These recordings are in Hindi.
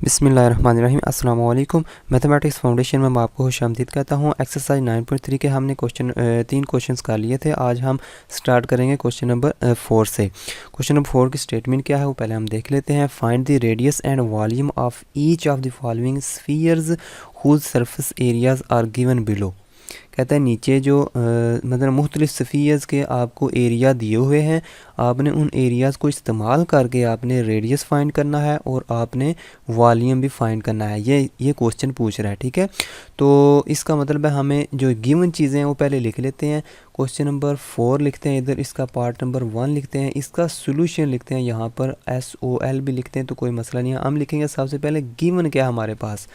बिस्मिल्लाहिर्रहमानिर्रहीम। अस्सलाम वालेकुम। मैथमेटिक्स फाउंडेशन में मैं आपको खुशामदीद कहता हूँ। एक्सरसाइज 9.3 के हमने तीन क्वेश्चंस कर लिए थे। आज हम स्टार्ट करेंगे क्वेश्चन नंबर 4 से। क्वेश्चन नंबर 4 की स्टेटमेंट क्या है वो पहले हम देख लेते हैं। Find the radius and volume of each of the following spheres whose surface areas are given below. कहता है नीचे जो मतलब मुख्तलिफ सफ़ीज़ के आपको एरिया दिए हुए हैं, आपने उन एरियाज़ को इस्तेमाल करके आपने रेडियस फाइंड करना है और आपने वॉल्यूम भी फाइंड करना है। ये क्वेश्चन पूछ रहा है, ठीक है। तो इसका मतलब है हमें जो गिवन चीज़ें हैं वो पहले लिख लेते हैं। क्वेश्चन नंबर 4 लिखते हैं, इधर इसका पार्ट नंबर 1 लिखते हैं, इसका सोल्यूशन लिखते हैं, यहाँ पर SOL भी लिखते हैं तो कोई मसला नहीं है। हम लिखेंगे सबसे पहले गिवन क्या है हमारे पास।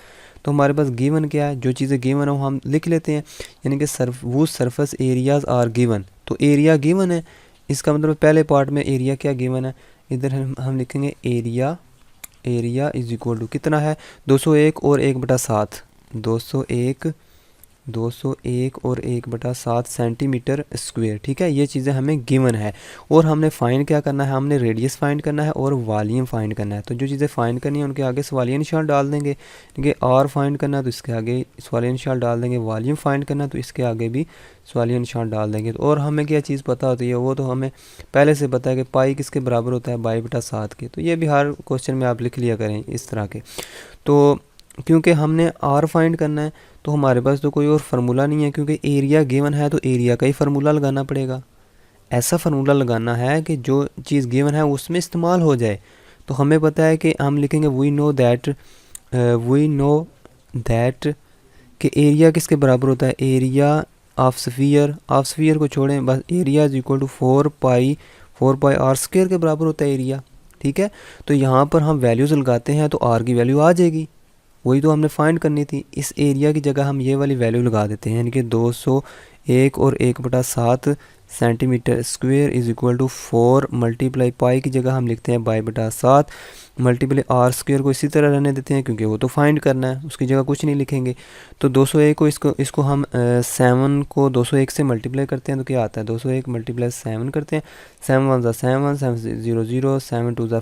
तो हमारे पास गिवन क्या है, जो चीज़ें गिवन है वो हम लिख लेते हैं। यानी कि वो सरफेस एरियाज़ आर गिवन, तो एरिया गिवन है, इसका मतलब पहले पार्ट में एरिया क्या गिवन है। इधर हम लिखेंगे एरिया इज इक्वल टू कितना है 201 और 1/7, 201 और 1/7 सेंटीमीटर स्क्वायर, ठीक है। ये चीज़ें हमें गिवन है और हमने फाइंड क्या करना है, हमने रेडियस फाइंड करना है और वॉल्यूम फाइंड करना है। तो जो चीज़ें फाइंड करनी है उनके आगे सवालिया निशान डाल देंगे, क्योंकि आर फाइंड करना है तो इसके आगे सवालिया निशान डाल देंगे, वॉल्यूम फाइंड करना है तो इसके आगे भी सवालिया निशान डाल देंगे। तो और हमें क्या चीज़ पता होती है वो तो हमें पहले से पता है कि पाई किसके बराबर होता है 22/7 के। तो ये भी हर क्वेश्चन में आप लिख लिया करें इस तरह के। तो क्योंकि हमने आर फाइंड करना है तो हमारे पास तो कोई और फार्मूला नहीं है, क्योंकि एरिया गिवन है तो एरिया का ही फार्मूला लगाना पड़ेगा। ऐसा फार्मूला लगाना है कि जो चीज़ गिवन है उसमें इस्तेमाल हो जाए। तो हमें पता है कि हम लिखेंगे वी नो दैट कि एरिया किसके बराबर होता है, एरिया ऑफ स्फीयर को छोड़ें, बस area is equal to 4 pi r square के बराबर होता है एरिया, ठीक है। तो यहाँ पर हम वैल्यूज़ लगाते हैं तो आर की वैल्यू आ जाएगी, वही तो हमने फाइंड करनी थी। इस एरिया की जगह हम ये वाली वैल्यू लगा देते हैं, यानी कि 201 और 1/7 centimetre square is equal to 4 multiply pi की जगह हम लिखते हैं 22/7 मल्टीप्लाई आर स्क्वायर को इसी तरह रहने देते हैं, क्योंकि वो तो फाइंड करना है, उसकी जगह कुछ नहीं लिखेंगे। तो 201 को इसको हम 7 को 201 से मल्टीप्लाई करते हैं तो क्या आता है, 201 मल्टीप्लाई 7 करते हैं, 7 1 ज़ा 7, 7 0 0, 7 2 ज़ा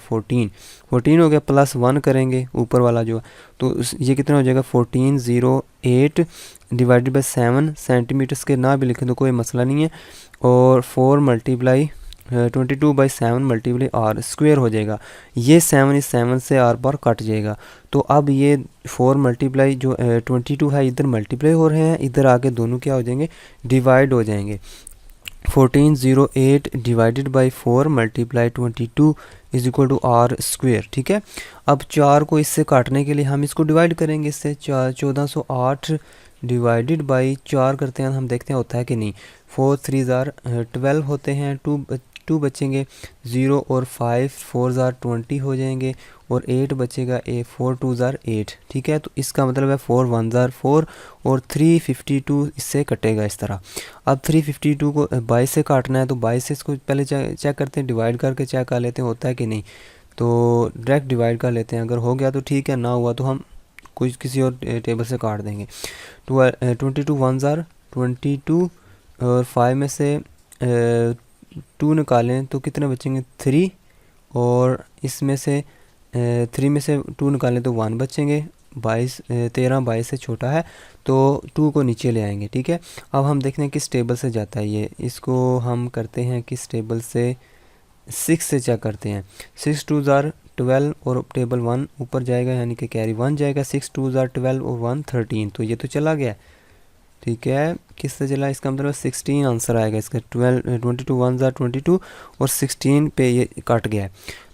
14 हो गया, प्लस 1 करेंगे ऊपर वाला जो, तो ये कितना हो जाएगा 1408 डिवाइडेड बाई 7 सेंटीमीटर्स के ना भी लिखें तो कोई मसला नहीं है। और 4 मल्टीप्लाई 22/7 मल्टीप्लाई आर स्क्वायर हो जाएगा। ये 7 इस 7 से आर बार कट जाएगा। तो अब ये 4 मल्टीप्लाई जो 22 है इधर मल्टीप्लाई हो रहे हैं, इधर आके दोनों क्या हो जाएंगे, डिवाइड हो जाएंगे। 1408 divided by 4 multiply 22 is equal to r square, ठीक है। अब 4 को इससे काटने के लिए हम इसको डिवाइड करेंगे, इससे 1408 डिवाइडेड बाई 4 करते हैं, हम देखते हैं होता है कि नहीं। 4 3 ज़ार 12 होते हैं, 2 बचेंगे, 0 और 5 4 ज़ार 20 हो जाएंगे और 8 बचेगा, 4 2 ज़ार 8, ठीक है। तो इसका मतलब है 4 1 ज़ार 4 और 352 इससे कटेगा इस तरह। अब 352 को 22 से काटना है तो 22 से इसको पहले चेक करते हैं, डिवाइड करके चेक कर लेते हैं होता है कि नहीं। तो डायरेक्ट डिवाइड कर लेते हैं, अगर हो गया तो ठीक है, ना हुआ तो हम कुछ किसी और टेबल से काट देंगे। 22 1 ज़ार 22 और 5 में से 2 निकालें तो कितने बचेंगे 3, और इसमें से 3 में से 2 निकालें तो 1 बचेंगे। 13 22 से छोटा है तो 2 को नीचे ले आएंगे, ठीक है। अब हम देखते हैं किस टेबल से जाता है ये, इसको हम करते हैं किस टेबल से, 6 से चेक करते हैं। 6 2 ज़ार 12 और टेबल 1 ऊपर जाएगा, यानी कि कैरी 1 जाएगा, 6 2 ज़ार 12 और 1 13, तो ये तो चला गया, ठीक है। किससे चला, इसका मतलब 16 आंसर आएगा इसका। 22 1 ज़ार 22 और 16 पे ये कट गया है,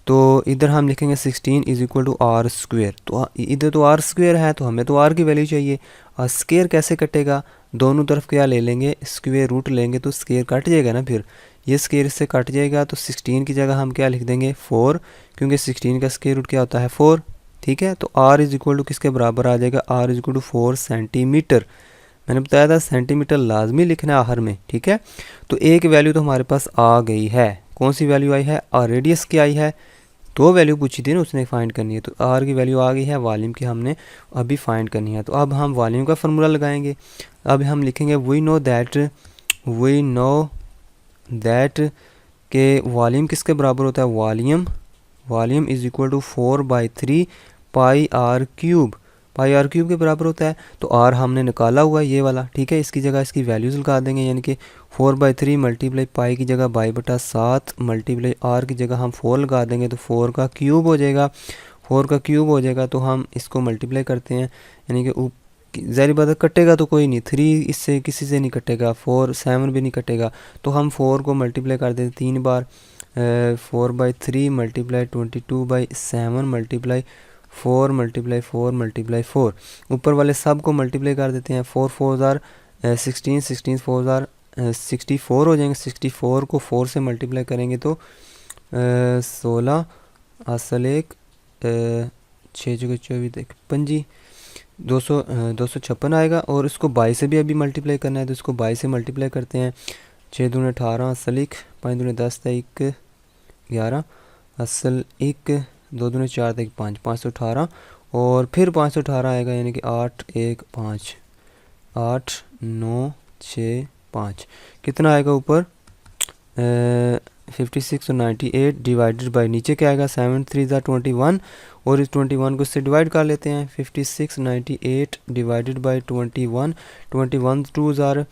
तो इधर हम लिखेंगे 16 is equal to r square. तो इधर तो आर स्क्वायर है तो हमें तो आर की वैल्यू चाहिए। और स्क्वायर कैसे कटेगा, दोनों तरफ क्या ले लेंगे, स्क्वायर रूट लेंगे तो स्क्वायर कट जाएगा ना, फिर ये स्क्वायर से कट जाएगा। तो 16 की जगह हम क्या लिख देंगे 4, क्योंकि 16 का स्क्वायर रूट क्या होता है 4, ठीक है। तो आर इज इक्वल टू किसके बराबर आ जाएगा, r is equal to 4 centimetre. मैंने बताया था सेंटीमीटर लाजमी लिखना है आखिर में, ठीक है। तो एक वैल्यू तो हमारे पास आ गई है, कौन सी वैल्यू आई है, और रेडियस की आई है, 2 वैल्यू पूछी थी ना उसने फाइंड करनी है, तो आर की वैल्यू आ गई है, वॉल्यूम की हमने अभी फाइंड करनी है। तो अब हम वॉल्यूम का फार्मूला लगाएंगे। अब हम लिखेंगे वी नो दैट के वॉल्यूम किसके बराबर होता है, volume is equal to 4/3 pi r cube के बराबर होता है। तो आर हमने निकाला हुआ है ये वाला, ठीक है। इसकी जगह इसकी वैल्यूज़ लगा देंगे, यानी कि 4/3 मल्टीप्लाई पाई की जगह बाई बटा 7 मल्टीप्लाई आर की जगह हम 4 लगा देंगे, तो 4 का क्यूब हो जाएगा। 4 का क्यूब हो जाएगा तो हम इसको मल्टीप्लाई करते हैं, यानी कि ज़ाहिर बात है कटेगा तो कोई नहीं, 3 इससे किसी से नहीं कटेगा, 4 7 भी नहीं कटेगा। तो हम 4 को मल्टीप्लाई कर देते 3 बार, 4/3 मल्टीप्लाई 22/7 मल्टीप्लाई 4 मल्टीप्लाई 4 मल्टीप्लाई 4। ऊपर वाले सब को मल्टीप्लाई कर देते हैं, 4 4 ज़ार 16, 16 4 ज़ार 64 हो जाएंगे। 64 को 4 से मल्टीप्लाई करेंगे तो 16 असल एक 6 जगह 24 पंजी 256 आएगा। और इसको 22 से भी अभी मल्टीप्लाई करना है, तो इसको 22 से मल्टीप्लाई करते हैं। 6 दूने 18 असल एक, 5 दूने 10 1 11 असल एक, 2 दूने 4 1 5 518 और फिर 518 आएगा, यानी कि 8 1 5 8 9 6 5 कितना आएगा ऊपर 56 और 98 डिवाइडेड बाई नीचे क्या आएगा 7 3 ज़ा 21 और इस 21 को इससे डिवाइड कर लेते हैं। 56 98 डिवाइडेड बाई 21 21 2 ज़ार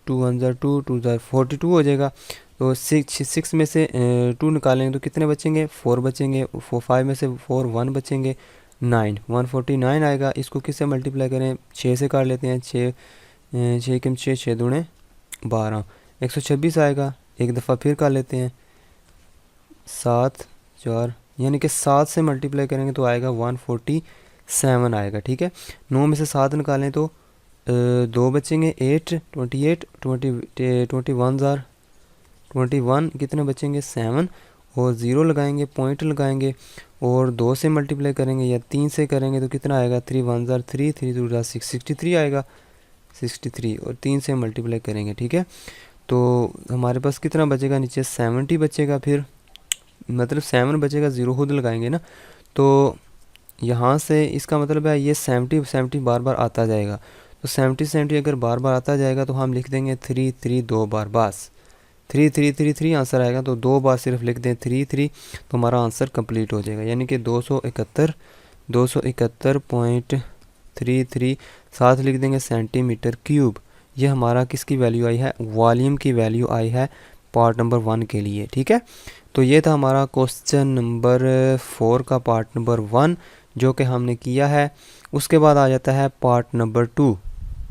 2 1 ज़ार 2 2 ज़ार 42 हो जाएगा। तो 6 में से 2 निकालेंगे तो कितने बचेंगे 4 बचेंगे। 5 में से 4 1 बचेंगे 9 149 आएगा। इसको किससे मल्टीप्लाई करें 6 से कर लेते हैं। 6 कम 6 6 दूने 12 126 आएगा। एक दफ़ा फिर कर लेते हैं 7 4 यानी कि 7 से मल्टीप्लाई करेंगे तो आएगा 147 आएगा, ठीक है। 9 में से 7 निकालें तो 2 बचेंगे 8 28 21 ज़ार 21 कितने बचेंगे 7 और 0 लगाएंगे पॉइंट लगाएंगे और 2 से मल्टीप्लाई करेंगे या 3 से करेंगे तो कितना आएगा 3 1 ज़ार 3 3 2 ज़ार 6 63 आएगा 63 और 3 से मल्टीप्लाई करेंगे, ठीक है। तो हमारे पास कितना बचेगा नीचे 70 बचेगा, फिर मतलब 7 बचेगा 0 खुद लगाएंगे ना। तो यहाँ से इसका मतलब है ये 70 बार बार आता जाएगा। तो 70 अगर बार बार आता जाएगा तो हम लिख देंगे 3 3 2 बार बस 3 3 3 3 आंसर आएगा। तो 2 बार सिर्फ लिख दें 3 3 तो हमारा आंसर कंप्लीट हो जाएगा, यानी कि 271.33 साथ लिख देंगे सेंटीमीटर क्यूब। ये हमारा किसकी वैल्यू आई है वॉल्यूम की वैल्यू आई है पार्ट नंबर 1 के लिए, ठीक है। तो ये था हमारा क्वेश्चन नंबर 4 का पार्ट नंबर 1 जो कि हमने किया है। उसके बाद आ जाता है पार्ट नंबर 2।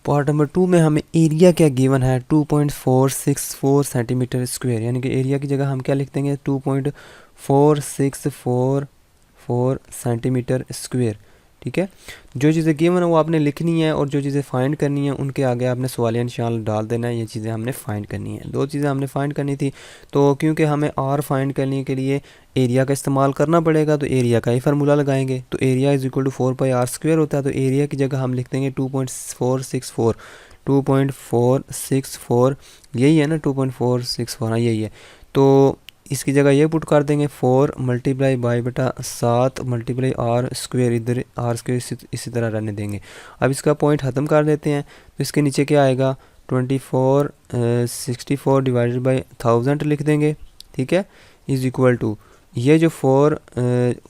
पार्ट नंबर 2 में हमें एरिया क्या गिवन है 2.464 सेंटीमीटर स्क्वायर, यानी कि एरिया की जगह हम क्या लिख देंगे 2.4644 सेंटीमीटर स्क्वायर, ठीक है। जो चीज़ें गिवन है वो आपने लिखनी है और जो चीज़ें फाइंड करनी है उनके आगे आपने सवालिया निशान डाल देना है। ये चीज़ें हमने फाइंड करनी है। 2 चीज़ें हमने फाइंड करनी थी, तो क्योंकि हमें आर फाइंड करने के लिए एरिया का इस्तेमाल करना पड़ेगा तो एरिया का ही फार्मूला लगाएंगे। तो area is equal to 4πr² होता है। तो एरिया की जगह हम लिख देंगे 2.464 यही है ना 2.464, हाँ यही है। तो इसकी जगह ये पुट कर देंगे 4 मल्टीप्लाई बाई बटा 7 मल्टीप्लाई आर स्क्वेयर, इधर आर स्क्वेयर इसी तरह रहने देंगे। अब इसका पॉइंट ख़त्म कर देते हैं। तो इसके नीचे क्या आएगा 64 डिवाइडेड बाई 1000 लिख देंगे, ठीक है, इज़ इक्वल टू ये जो 4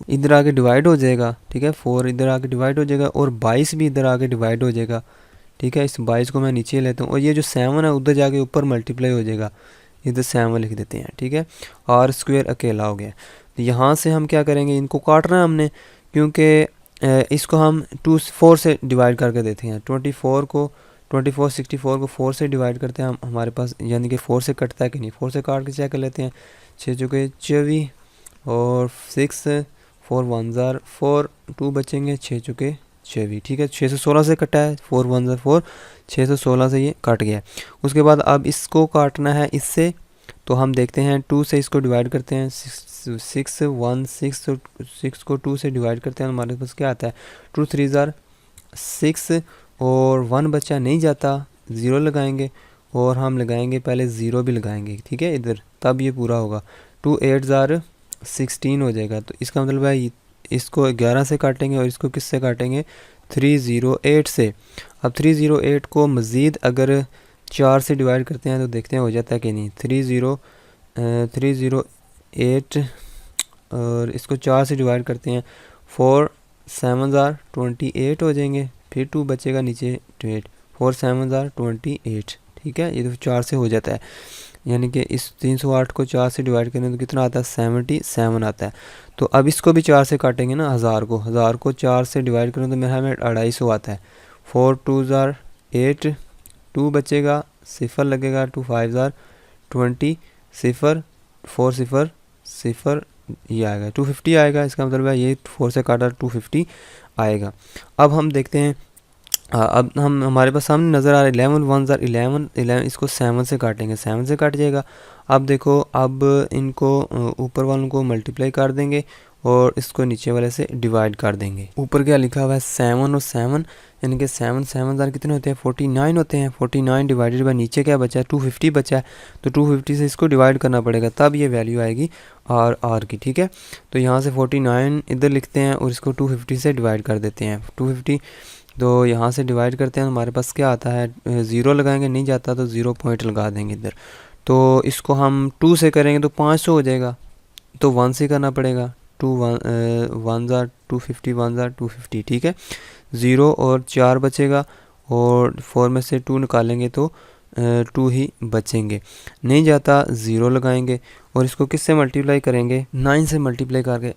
इधर आके डिवाइड हो जाएगा, ठीक है, 4 इधर आके डिवाइड हो जाएगा और 22 भी इधर आके डिवाइड हो जाएगा, ठीक है। इस 22 को मैं नीचे लेता हूँ और ये जो 7 है उधर जाके ऊपर मल्टीप्लाई हो जाएगा, इधर 7 लिख देते हैं, ठीक है। आर स्क्वेयर अकेला हो गया। तो यहाँ से हम क्या करेंगे इनको काटना है हमने, क्योंकि इसको हम 4 से डिवाइड करके देते हैं। 64 को 4 से डिवाइड करते हैं हम, हमारे पास यानी कि 4 से कटता है कि नहीं, 4 से काट के चेक कर लेते हैं। 6 चौके 24 और 6 4 1 ज़ार 4 2 बचेंगे 6 चौके 24, ठीक है। 616 से कटा है 4 1 ज़ार 4 616 से ये कट गया। उसके बाद अब इसको काटना है इससे, तो हम देखते हैं 2 से इसको डिवाइड करते हैं 6 1 6 को 2 से डिवाइड करते हैं, हमारे पास क्या आता है 2 3 ज़ार 6 और 1 बच्चा नहीं जाता 0 लगाएंगे और हम लगाएंगे पहले 0 भी लगाएंगे, ठीक है, इधर तब ये पूरा होगा। 2 8 ज़ार 16 हो जाएगा। तो इसका मतलब है इसको 11 से काटेंगे और इसको किस से काटेंगे 308 से। अब 308 को मज़ीद अगर 4 से डिवाइड करते हैं तो देखते हैं हो जाता है कि नहीं। 308 और इसको 4 से डिवाइड करते हैं 4 7 28 हो जाएंगे, फिर 2 बचेगा नीचे 8, 4 7 28, ठीक है। ये तो 4 से हो जाता है, यानी कि इस 308 को 4 से डिवाइड करें तो कितना आता है 77 आता है। तो अब इसको भी 4 से काटेंगे ना, 1000 को 4 से डिवाइड करें तो मेरे ख्याल में 250 आता है। 4 2 8, 2 बचेगा, 0 लगेगा, 2 5 20, 0 4 0 0, ये आएगा 250 आएगा। इसका मतलब है ये 4 से काटा 250 आएगा। अब हम देखते हैं, अब हम हमारे पास सामने नज़र आ रहा है 11 1 11, इसको 7 से काटेंगे, 7 से कट जाएगा। अब देखो, अब इनको ऊपर वालों को मल्टीप्लाई कर देंगे और इसको नीचे वाले से डिवाइड कर देंगे। ऊपर क्या लिखा हुआ है 7 और 7, यानी कि 7 7 कितने होते हैं 49 होते हैं। 49 डिवाइडेड बाय नीचे क्या बचा है 250 बचा है, तो 250 से इसको डिवाइड करना पड़ेगा, तब ये वैल्यू आएगी आर की, ठीक है। तो यहाँ से 49 इधर लिखते हैं और इसको 250 से डिवाइड कर देते हैं। 250 तो यहाँ से डिवाइड करते हैं, हमारे पास क्या आता है 0 लगाएंगे, नहीं जाता तो 0 पॉइंट लगा देंगे इधर। तो इसको हम 2 से करेंगे तो 500 हो जाएगा, तो 1 से करना पड़ेगा। 2 1 250 1 250, ठीक है। 0 और 4 बचेगा और 4 में से 2 निकालेंगे तो 2 ही बचेंगे, नहीं जाता 0 लगाएंगे और इसको किससे मल्टीप्लाई करेंगे 9 से मल्टीप्लाई करके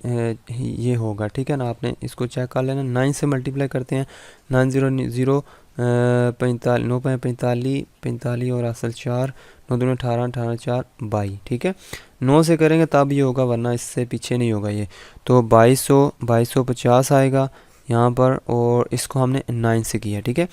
ये होगा, ठीक है ना। आपने इसको चेक कर लेना, 9 से मल्टीप्लाई करते हैं, 9 0 0 45 9 45 45 और असल 4 9 2 18 18 4 22, ठीक है। 9 से करेंगे तब ये होगा, वरना इससे पीछे नहीं होगा ये। तो 2250 आएगा यहाँ पर, और इसको हमने 9 से किया, ठीक है।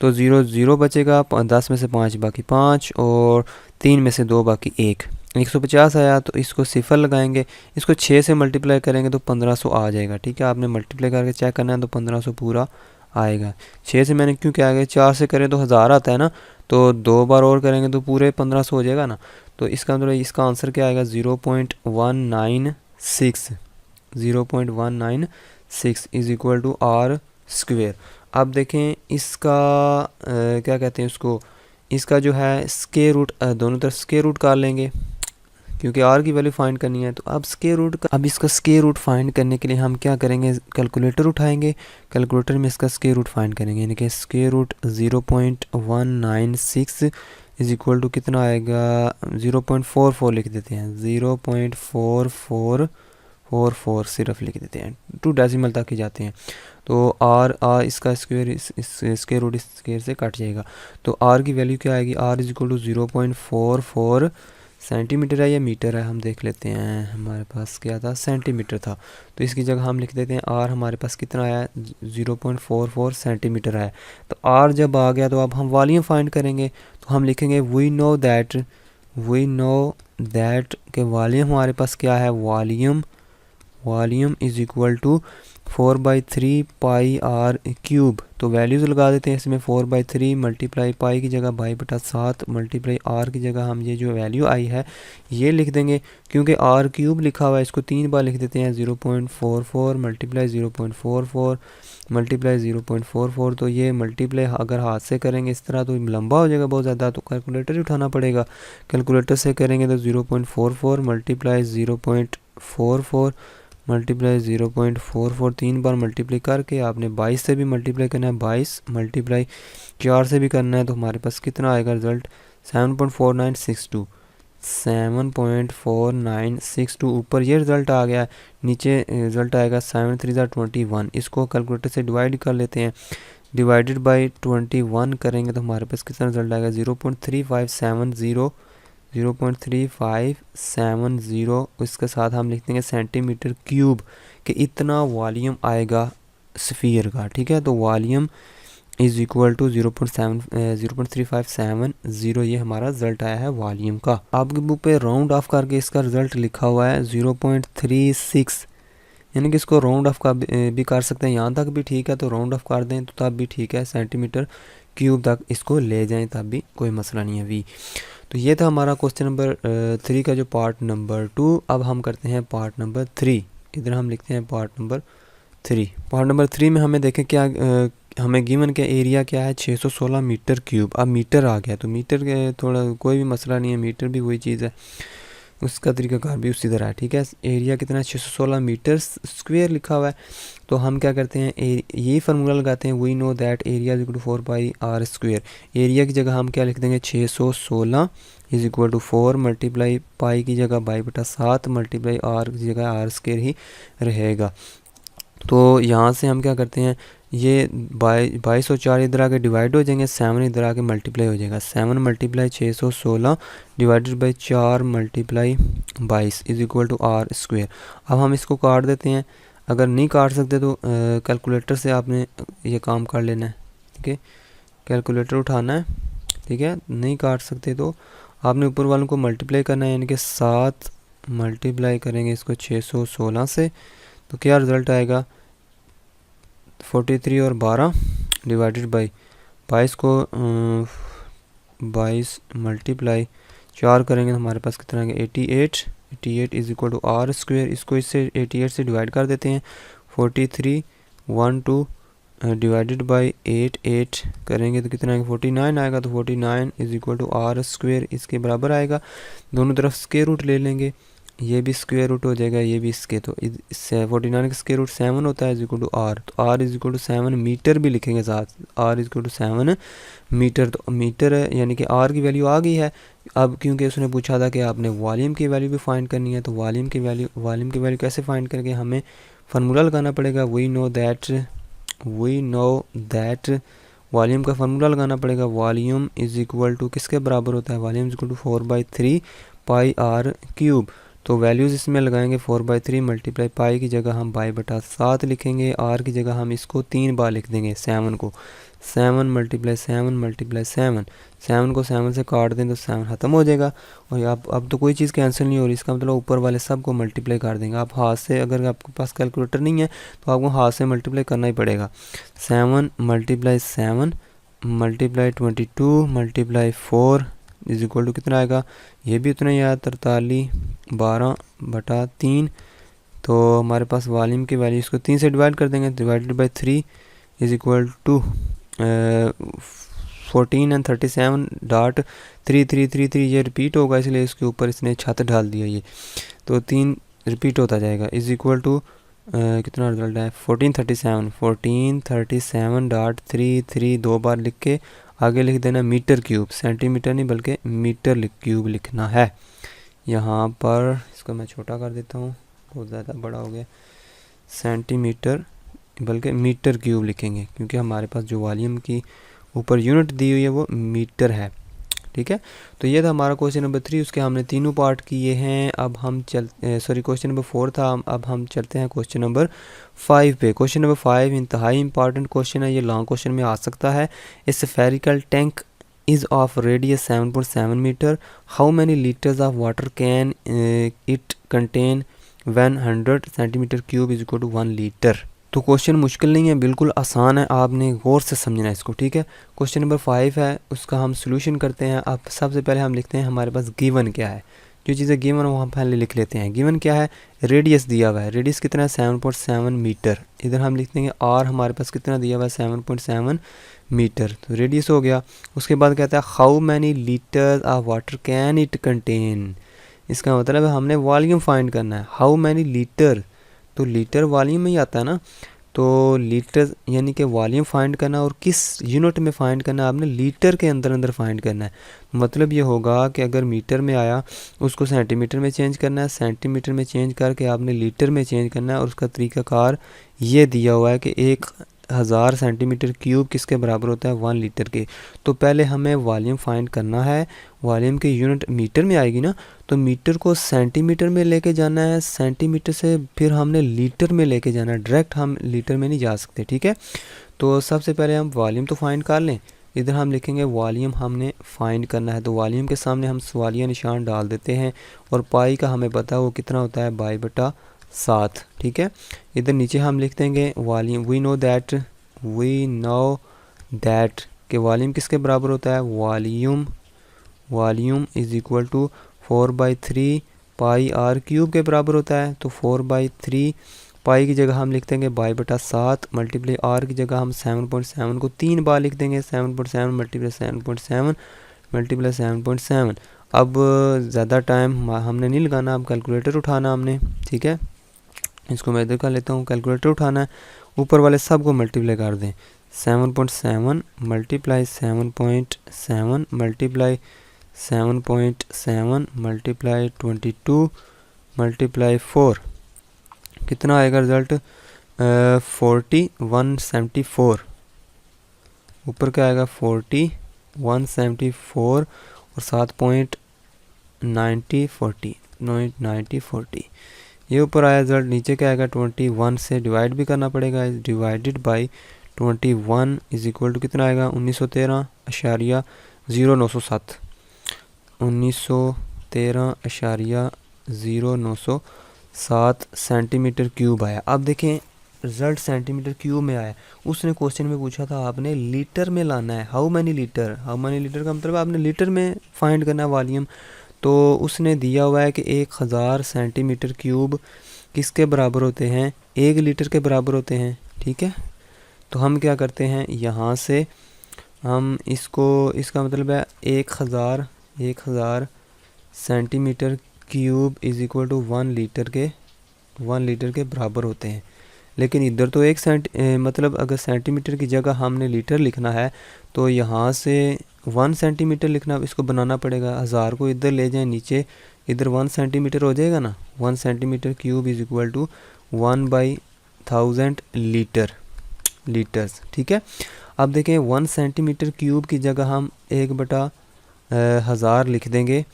तो 0 0 बचेगा, 10 में से 5 बाकी 5 और 3 में से 2 बाकी 150 आया। तो इसको 0 लगाएंगे, इसको 6 से मल्टीप्लाई करेंगे तो 1500 आ जाएगा, ठीक है। आपने मल्टीप्लाई करके चेक करना है तो 1500 पूरा आएगा। 6 से मैंने क्यों क्या आएगा, 4 से करें तो 1000 आता है ना, तो 2 बार और करेंगे तो पूरे 1500 हो जाएगा ना। तो इसका मतलब इसका आंसर क्या आएगा 0.196 0.196 is equal to r square. अब देखें इसका क्या कहते हैं उसको, इसका जो है स्क्वायर रूट, दोनों तरफ स्क्वायर रूट कर लेंगे क्योंकि आर की वैल्यू फाइंड करनी है। तो अब स्क्वायर रूट का, अब इसका स्क्वायर रूट फाइंड करने के लिए हम क्या करेंगे, कैलकुलेटर उठाएंगे, कैलकुलेटर में इसका स्क्वायर रूट फाइंड करेंगे, यानी कि square root 0.196 is equal to कितना आएगा 0.44 लिख देते हैं, 0.4444 सिर्फ लिख देते हैं, 2 डेसिमल तक ही जाते हैं। तो आर इसका स्क्वायर इस स्क्वायर रूट इस स्क्वायर से कट जाएगा। तो आर की वैल्यू क्या आएगी, r is equal to 0.44 centimetre है या मीटर है, हम देख लेते हैं। हमारे पास क्या था सेंटीमीटर था, तो इसकी जगह हम लिख देते हैं आर हमारे पास कितना आया 0.44 सेंटीमीटर है। तो आर जब आ गया तो अब हम वॉल्यूम फाइंड करेंगे, तो हम लिखेंगे वी नो दैट के वॉल्यूम हमारे पास क्या है, volume is equal to 4/3 pi r cube. तो वैल्यूज़ लगा देते हैं इसमें, 4/3 मल्टीप्लाई पाई की जगह 2/7 मल्टीप्लाई आर की जगह हम ये जो वैल्यू आई है ये लिख देंगे, क्योंकि आर क्यूब लिखा हुआ है इसको 3 बार लिख देते हैं। 0.44 मल्टीप्लाई 0.44 मल्टीप्लाई 0.44, तो ये मल्टीप्लाई अगर हाथ से करेंगे इस तरह तो लंबा हो जाएगा बहुत ज़्यादा, तो कैलकुलेटर ही उठाना पड़ेगा। कैलकुलेटर से करेंगे तो 0.44 मल्टीप्लाई 0.44 मल्टीप्लाई 0.44 3 बार मल्टीप्लाई करके आपने 22 से भी मल्टीप्लाई करना है, 22 मल्टीप्लाई 4 से भी करना है, तो हमारे पास कितना आएगा रिज़ल्ट 7.4962 7.4962। ऊपर ये रिज़ल्ट आ गया, नीचे रिज़ल्ट आएगा 7 3 21। इसको कैलकुलेटर से डिवाइड कर लेते हैं, डिवाइडेड बाई 21 करेंगे तो हमारे पास कितना रिज़ल्ट आएगा 0.3570 इसके साथ हम लिख देंगे सेंटीमीटर क्यूब कि इतना वॉल्यूम आएगा स्फीयर का, ठीक है। तो वॉल्यूम इज इक्वल टू 0.3570, ये हमारा रिजल्ट आया है वॉल्यूम का। आपकी बुक पे राउंड ऑफ करके इसका रिजल्ट लिखा हुआ है 0.36, यानी कि इसको राउंड ऑफ का भी कर सकते हैं, यहाँ तक भी ठीक है तो राउंड ऑफ कर दें तो तब भी ठीक है, सेंटीमीटर क्यूब तक इसको ले जाएं तब भी कोई मसला नहीं है वी। तो ये था हमारा क्वेश्चन नंबर 3 का जो पार्ट नंबर 2। अब हम करते हैं पार्ट नंबर 3। इधर हम लिखते हैं पार्ट नंबर 3। पार्ट नंबर 3 में हमें देखें क्या हमें गिवन के एरिया क्या है 616 मीटर क्यूब। अब मीटर आ गया तो मीटर के थोड़ा कोई भी मसला नहीं है, मीटर भी वही चीज़ है, उसका तरीकाकार भी उसी तरह है, ठीक है। एरिया कितना है 616 मीटर स्क्वेयर लिखा हुआ है। तो हम क्या करते हैं, यही फार्मूला लगाते हैं, we know that area is equal to 4 pi r square. Area की जगह हम क्या लिख देंगे, 616 is equal to 4 multiply pi की जगह बाई बटा 7 मल्टीप्लाई आर की जगह आर स्क्वेयर ही रहेगा। तो यहाँ से हम क्या करते हैं, ये 2204 इधर आके डिवाइड हो जाएंगे, 7 इधर आके मल्टीप्लाई हो जाएगा, 7 multiply 616 divided by 4 multiply 22 is equal to r square. अब हम इसको काट देते हैं, अगर नहीं काट सकते तो कैलकुलेटर से आपने ये काम कर लेना है, ठीक है, कैलकुलेटर उठाना है, ठीक है। नहीं काट सकते तो आपने ऊपर वालों को मल्टीप्लाई करना है, यानी कि 7 मल्टीप्लाई करेंगे इसको 616 से, तो क्या रिज़ल्ट आएगा, 43 और 12 डिवाइडेड बाई 22 को 22 मल्टीप्लाई 4 करेंगे तो हमारे पास कितना आएगा, 88 is equal to r square. इसको इससे 88 से डिवाइड कर देते हैं, 43 1 2 डिवाइडेड बाई 8 करेंगे तो कितना आएगा, 49 आएगा। तो 49 is equal to r square इसके बराबर आएगा। दोनों तरफ स्क्वायर रूट ले लेंगे, ये भी स्क्वायर रूट हो जाएगा, ये भी इसके, तो इससे 49 का स्क्वायर रूट 7 होता है इज इक्वल टू आर। तो r is equal to 7 metre भी लिखेंगे साथ, r is equal to 7 metre. तो मीटर यानी कि आर की वैल्यू आ गई है। अब क्योंकि उसने पूछा था कि आपने वॉल्यूम की वैल्यू भी फाइंड करनी है, तो वॉल्यूम की वैल्यू कैसे फाइंड करके, हमें फार्मूला लगाना पड़ेगा, वी नो दैट वॉल्यूम का फार्मूला लगाना पड़ेगा। वॉल्यूम इज इक्वल टू किसके बराबर होता है, volume is equal to 4/3 pi r cube. तो वैल्यूज़ इसमें लगाएंगे, 4/3 मल्टीप्लाई पाई की जगह हम बाई बटा 7 लिखेंगे, आर की जगह हम इसको 3 बार लिख देंगे 7 को, 7 मल्टीप्लाई 7 को 7 से काट दें तो 7 ख़त्म हो जाएगा। और अब तो कोई चीज़ कैंसिल नहीं हो रही, इसका मतलब ऊपर वाले सब को मल्टीप्लाई कर देंगे। आप हाथ से, अगर आपके पास कैलकुलेटर नहीं है तो आपको हाथ से मल्टीप्लाई करना ही पड़ेगा। 7 multiply 7 multiply 22 multiply 4 is equal to कितना आएगा, ये भी उतना ही आया, 43 12 बटा 3। तो हमारे पास वॉल्यूम की वैल्यू, इसको 3 से डिवाइड कर देंगे, divided by 3 is equal to 14 and 37.3333 ये रिपीट होगा, इसलिए इसके ऊपर इसने छत डाल दिया ये, तो 3 रिपीट होता जाएगा इज इक्वल टू कितना रिजल्ट है, 1437.332 दो बार लिख के आगे लिख देना मीटर क्यूब, सेंटीमीटर नहीं बल्कि मीटर क्यूब लिखना है। यहाँ पर इसको मैं छोटा कर देता हूँ, बहुत ज़्यादा बड़ा हो गया, सेंटीमीटर बल्कि मीटर क्यूब लिखेंगे, क्योंकि हमारे पास जो वॉल्यूम की ऊपर यूनिट दी हुई है वो मीटर है, ठीक है। तो ये था हमारा क्वेश्चन नंबर 3, उसके हमने तीनों पार्ट किए हैं। अब हम क्वेश्चन नंबर 4 था, अब हम चलते हैं क्वेश्चन नंबर 5 पे। क्वेश्चन नंबर 5 इंतहाई इंपॉर्टेंट क्वेश्चन है, ये लॉन्ग क्वेश्चन में आ सकता है। ए spherical tank is of radius 7.7 meter. How many liters of water can it contain when 100 centimeter cube is equal to 1 liter? तो क्वेश्चन मुश्किल नहीं है, बिल्कुल आसान है, आपने गौर से समझना है इसको, ठीक है। क्वेश्चन नंबर 5 है, उसका हम सोल्यूशन करते हैं। अब सबसे पहले हम लिखते हैं हमारे पास गिवन क्या है, जो चीज़ें गिवन वो हम पहले लिख लेते हैं। गिवन क्या है, रेडियस दिया हुआ है, रेडियस कितना है 7.7 मीटर, इधर हम लिख देंगे आर हमारे पास कितना दिया हुआ है 7.7 मीटर, तो रेडियस हो गया। उसके बाद कहता है how many litres of water can it contain, इसका मतलब है हमने वॉल्यूम फाइंड करना है। हाउ मैनी लीटर, तो लीटर वॉल्यूम में ही आता है ना, तो लीटर यानी कि वॉल्यूम फाइंड करना, और किस यूनिट में फाइंड करना है, आपने लीटर के अंदर फाइंड करना है। मतलब ये होगा कि अगर मीटर में आया उसको सेंटीमीटर में चेंज करना है, सेंटीमीटर में चेंज करके आपने लीटर में चेंज करना है, और उसका तरीक़ाकार ये दिया हुआ है कि 1000 सेंटीमीटर क्यूब किसके बराबर होता है 1 लीटर के। तो पहले हमें वॉल्यूम फाइंड करना है, वॉल्यूम की यूनिट मीटर में आएगी ना, तो मीटर को सेंटीमीटर में लेके जाना है, सेंटीमीटर से फिर हमने लीटर में लेके जाना है, डायरेक्ट हम लीटर में नहीं जा सकते, ठीक है। तो सबसे पहले हम वॉल्यूम तो फाइंड कर लें, इधर हम लिखेंगे वॉल्यूम हमने फाइंड करना है, तो वॉल्यूम के सामने हम सवालिया निशान डाल देते हैं, और पाई का हमें पता है वो कितना होता है बाई बटा 7, ठीक है। इधर नीचे हम लिख देंगे वॉल्यूम, वी नो दैट कि वॉल्यूम किसके बराबर होता है, volume is equal to 4/3 pi r cube के बराबर होता है। तो 4/3 पाई की जगह हम लिख देंगे बाई बटा 7 मल्टीप्लाई आर की जगह हम 7.7 को 3 बार लिख देंगे, 7.7 मल्टीप्लाई 7.7 मल्टीप्लाई 7.7। अब ज़्यादा टाइम हमने नहीं लगाना, अब कैलकुलेटर उठाना हमने, ठीक है। इसको मैं इधर कर लेता हूँ, कैलकुलेटर उठाना है, ऊपर वाले सब को मल्टीप्लाई कर दें। 7.7 मल्टीप्लाई 7.7 मल्टीप्लाई 7.7 मल्टीप्लाई 22 मल्टीप्लाई 4 कितना आएगा रिज़ल्ट? 4174। ऊपर क्या आएगा? 4174 और 7.9040 ये ऊपर आया रिज़ल्ट। नीचे क्या आएगा? 21 से डिवाइड भी करना पड़ेगा। Divided by 21 is equal to कितना आएगा? 1913.0907 1913.0907 सेंटीमीटर क्यूब आया। अब देखें रिज़ल्ट सेंटीमीटर क्यूब में आया। उसने क्वेश्चन में पूछा था आपने लीटर में लाना है। How many litre? How many litre का मतलब आपने लीटर में फाइंड करना है वॉल्यूम। तो उसने दिया हुआ है कि 1000 सेंटीमीटर क्यूब किसके बराबर होते हैं? 1 लीटर के बराबर होते हैं। ठीक है, तो हम क्या करते हैं, यहाँ से हम इसका मतलब है 1000 centimetre cube is equal to 1 litre के बराबर होते हैं। लेकिन इधर तो मतलब अगर सेंटीमीटर की जगह हमने लीटर लिखना है तो यहाँ से 1 सेंटीमीटर लिखना, इसको बनाना पड़ेगा। 1000 को इधर ले जाएं नीचे, इधर 1 सेंटीमीटर हो जाएगा ना। 1 centimetre cube is equal to 1/1000 litres. ठीक है, अब देखें 1 सेंटीमीटर क्यूब की जगह हम 1/1000 लिख देंगे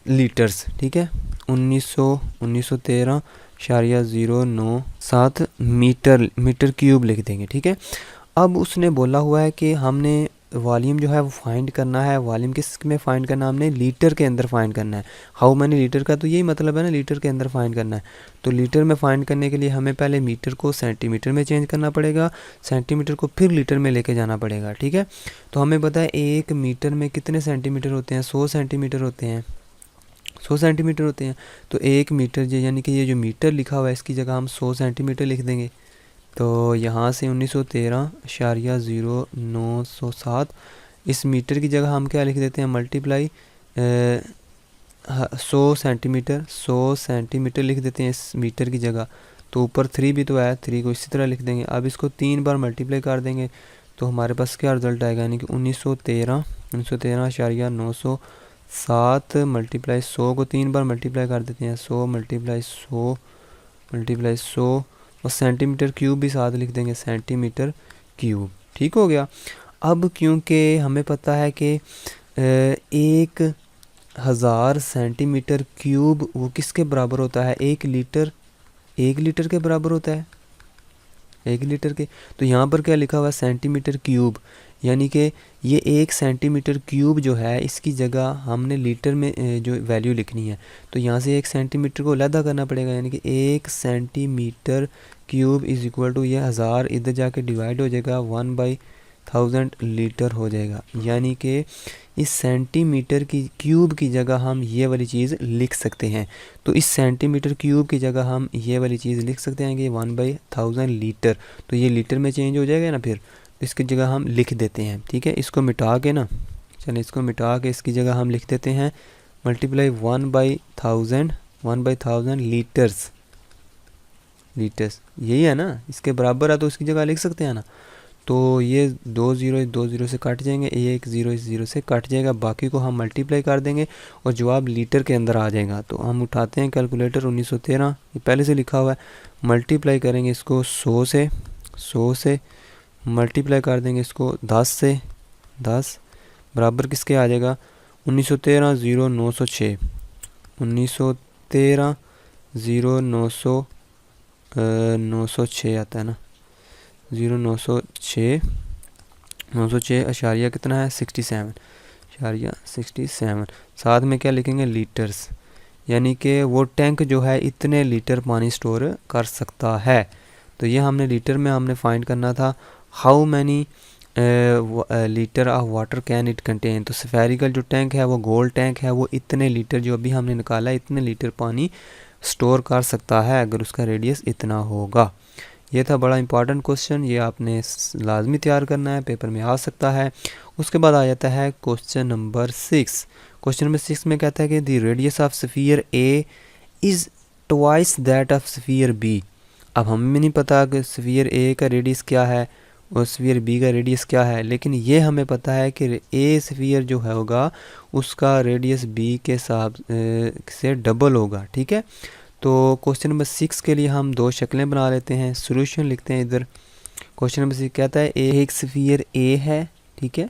लीटर्स। ठीक है, 1913.097 मीटर क्यूब लिख देंगे। ठीक है, अब उसने बोला हुआ है कि हमने वॉल्यूम जो है वो फाइंड करना है। वॉल्यूम किस में फाइंड करना है? हमने लीटर के अंदर फाइंड करना है। हाउ मैनी लीटर का तो यही मतलब है ना, लीटर के अंदर फाइंड करना है। तो लीटर में फाइंड करने के लिए हमें पहले मीटर को सेंटीमीटर में चेंज करना पड़ेगा, सेंटीमीटर को फिर लीटर में लेके जाना पड़ेगा। ठीक है, तो हमें पता है 1 मीटर में कितने सेंटीमीटर होते हैं? 100 सेंटीमीटर होते हैं। 100 सेंटीमीटर होते हैं। तो 1 मीटर यानी कि ये जो मीटर लिखा हुआ है इसकी जगह हम 100 सेंटीमीटर लिख देंगे। तो यहाँ से 1913.0907 इस मीटर की जगह हम क्या लिख देते हैं? मल्टीप्लाई 100 सेंटीमीटर लिख देते हैं इस मीटर की जगह। तो ऊपर 3 भी तो है, 3 को इसी तरह लिख देंगे। अब इसको 3 बार मल्टीप्लाई कर देंगे तो हमारे पास क्या रिज़ल्ट आएगा? यानी कि 1913.907 मल्टीप्लाई 100 को 3 बार मल्टीप्लाई कर देते हैं। 100 मल्टीप्लाई 100 मल्टीप्लाई 100 और सेंटीमीटर क्यूब भी साथ लिख देंगे, सेंटीमीटर क्यूब। ठीक हो गया। अब क्योंकि हमें पता है कि 1000 सेंटीमीटर क्यूब वो किसके बराबर होता है? 1 लीटर के बराबर होता है, 1 लीटर के। तो यहाँ पर क्या लिखा हुआ है? सेंटीमीटर क्यूब, यानी कि ये 1 सेंटीमीटर क्यूब जो है इसकी जगह हमने लीटर में जो वैल्यू लिखनी है। तो यहाँ से 1 सेंटीमीटर को अलग करना पड़ेगा, यानी कि 1 centimetre cube is equal to ये 1000 इधर जाके डिवाइड हो जाएगा 1/1000 लीटर हो जाएगा। यानी कि इस सेंटीमीटर की क्यूब की जगह हम ये वाली चीज़ लिख सकते हैं। तो इस सेंटीमीटर क्यूब की जगह हम ये वाली चीज़ लिख सकते हैं कि 1/1000 लीटर। तो ये लीटर में चेंज हो जाएगा ना, फिर इसकी जगह हम लिख देते हैं। ठीक है, इसको मिटा के ना, चलिए इसको मिटा के इसकी जगह हम लिख देते हैं मल्टीप्लाई 1/1000 लीटर्स। यही है ना, इसके बराबर है तो इसकी जगह लिख सकते हैं ना। तो ये 2 0 से कट जाएंगे, 1 0 इस 0 से कट जाएगा, बाकी को हम मल्टीप्लाई कर देंगे और जवाब लीटर के अंदर आ जाएगा। तो हम उठाते हैं कैलकुलेटर, 1913 ये पहले से लिखा हुआ है, मल्टीप्लाई करेंगे इसको 100 से मल्टीप्लाई कर देंगे इसको 10 से, 10 बराबर किसके आ जाएगा? 1913.0906 1913.0906 आता है ना, 906 अशारिया कितना है? 67. साथ में क्या लिखेंगे? लीटर्स, यानी कि वो टैंक जो है इतने लीटर पानी स्टोर कर सकता है। तो ये हमने लीटर में हमने फाइंड करना था। How many litre of water can it contain. तो स्फेरिकल जो टैंक है वो गोल टैंक है, वो इतने लीटर जो अभी हमने निकाला है इतने लीटर पानी स्टोर कर सकता है अगर उसका रेडियस इतना होगा। ये था बड़ा इंपॉर्टेंट क्वेश्चन, ये आपने लाजमी तैयार करना है, पेपर में आ सकता है। उसके बाद आ जाता है क्वेश्चन नंबर 6। क्वेश्चन नंबर 6 में कहता है कि the radius of sphere A is twice that of sphere B. अब हमें नहीं पता कि स्फीयर ए का रेडियस क्या है और स्फीयर बी का रेडियस क्या है, लेकिन ये हमें पता है कि ए स्फीयर जो है होगा उसका रेडियस बी के हिसाब से डबल होगा। ठीक है, तो क्वेश्चन नंबर 6 के लिए हम दो शक्लें बना लेते हैं, सोल्यूशन लिखते हैं इधर। क्वेश्चन नंबर 6 कहता है एक स्फीयर ए है, ठीक है,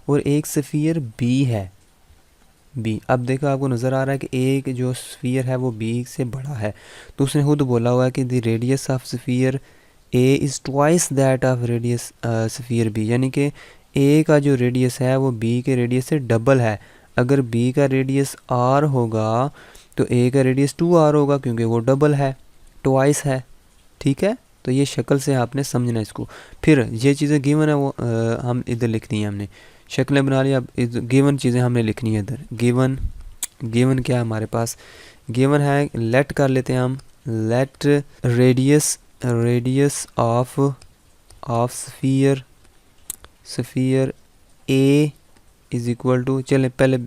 और एक स्फीयर बी है, बी। अब देखो आपको नज़र आ रहा है कि एक जो स्फीयर है वो बी से बड़ा है, तो उसने खुद बोला हुआ है कि the radius of sphere A is twice that of radius sphere B, यानी कि ए का जो रेडियस है वो बी के रेडियस से डबल है। अगर बी का रेडियस आर होगा तो ए का रेडियस 2r होगा, क्योंकि वो डबल है, ट्वाइस है। ठीक है, तो ये शक्ल से आपने समझना इसको। फिर ये चीज़ें गिवन है वो हम इधर लिखनी है, हमने शक्लें बना ली। अब गिवन चीज़ें हमने लिखनी है इधर। गिवन क्या है हमारे पास, गिवन है, लेट कर लेते हैं हम, let radius of sphere A is equal to, चले पहले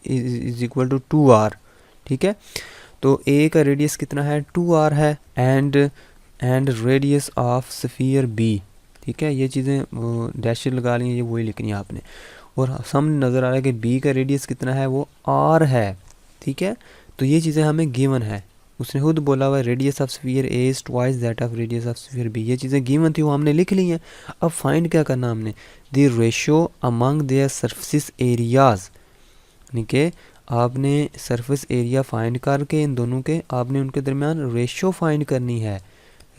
इज इक्वल टू 2r। ठीक है, तो ए का रेडियस कितना है, 2r है, and radius of sphere B. ठीक है, ये चीज़ें डैश लगा ली हैं, ये वही लिखनी है आपने। और सामने नज़र आ रहा है कि बी का रेडियस कितना है, वो r है। ठीक है, तो ये चीज़ें हमें गिवन है, उसने खुद बोला हुआ है radius of sphere A is twice that of radius of sphere B. ये चीज़ें गिवन थी, वो हमने लिख ली हैं। अब फाइंड क्या करना हमने, the ratio among their surface areas, यानी कि आपने सरफेस एरिया फाइंड करके इन दोनों के आपने उनके दरमियान रेशो फाइंड करनी है।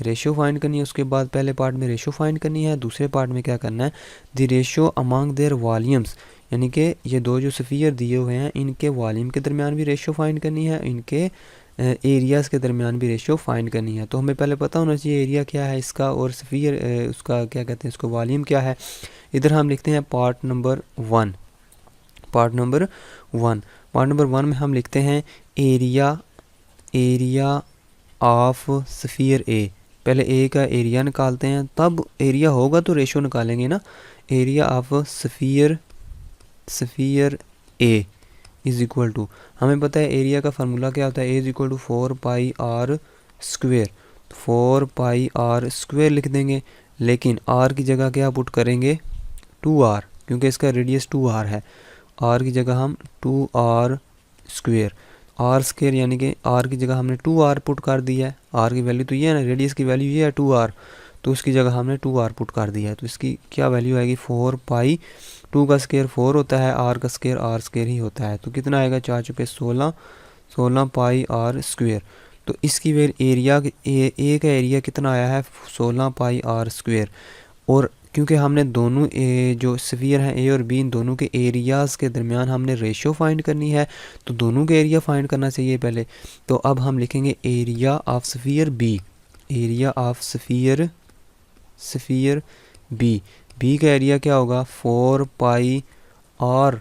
रेशो फाइंड करनी है, उसके बाद पहले पार्ट में रेशो फाइंड करनी है, दूसरे पार्ट में क्या करना है, the ratio among their volumes, यानी कि ये दो जो स्फीयर दिए हुए हैं इनके वॉल्यूम के दरमियान भी रेशो फाइंड करनी है, इनके एरियाज़ के दरमियान भी रेशो फाइंड करनी है। तो हमें पहले पता होना चाहिए एरिया क्या है इसका और स्फीयर उसका क्या कहते हैं, उसको वॉल्यूम क्या है। इधर हम लिखते हैं पार्ट नंबर 1। पार्ट नंबर 1 में हम लिखते हैं एरिया ऑफ स्फीयर ए। पहले ए का एरिया निकालते हैं, तब एरिया होगा तो रेशो निकालेंगे ना। Area of sphere A is equal to, हमें पता है एरिया का फार्मूला क्या होता है, A is equal to 4πr square. 4πr square लिख देंगे, लेकिन आर की जगह क्या पुट करेंगे, 2r, क्योंकि इसका रेडियस 2r है। आर की जगह हम 2r स्क्वेयर, आर स्क्वेयर यानी कि आर की जगह हमने 2r पुट कर दिया है। आर की वैल्यू तो ये है ना, रेडियस की वैल्यू ये है 2r, तो उसकी जगह हमने 2r पुट कर दिया है। तो इसकी क्या वैल्यू आएगी, 4π, 2 का स्क्वेयर 4 होता है, आर का स्क्वेयर आर स्क्वेयर ही होता है, तो कितना आएगा 4 चुके 16πr स्क्वेयर। तो इसकी एरिया ए का एरिया कितना आया है, 16πr स्क्वेयर। और क्योंकि हमने दोनों जो स्फीयर हैं ए और बी, इन दोनों के एरियाज़ के दरमियान हमने रेशो फाइंड करनी है, तो दोनों के एरिया फाइंड करना चाहिए पहले। तो अब हम लिखेंगे area of sphere B, area of sphere B. B का एरिया क्या होगा, 4πr,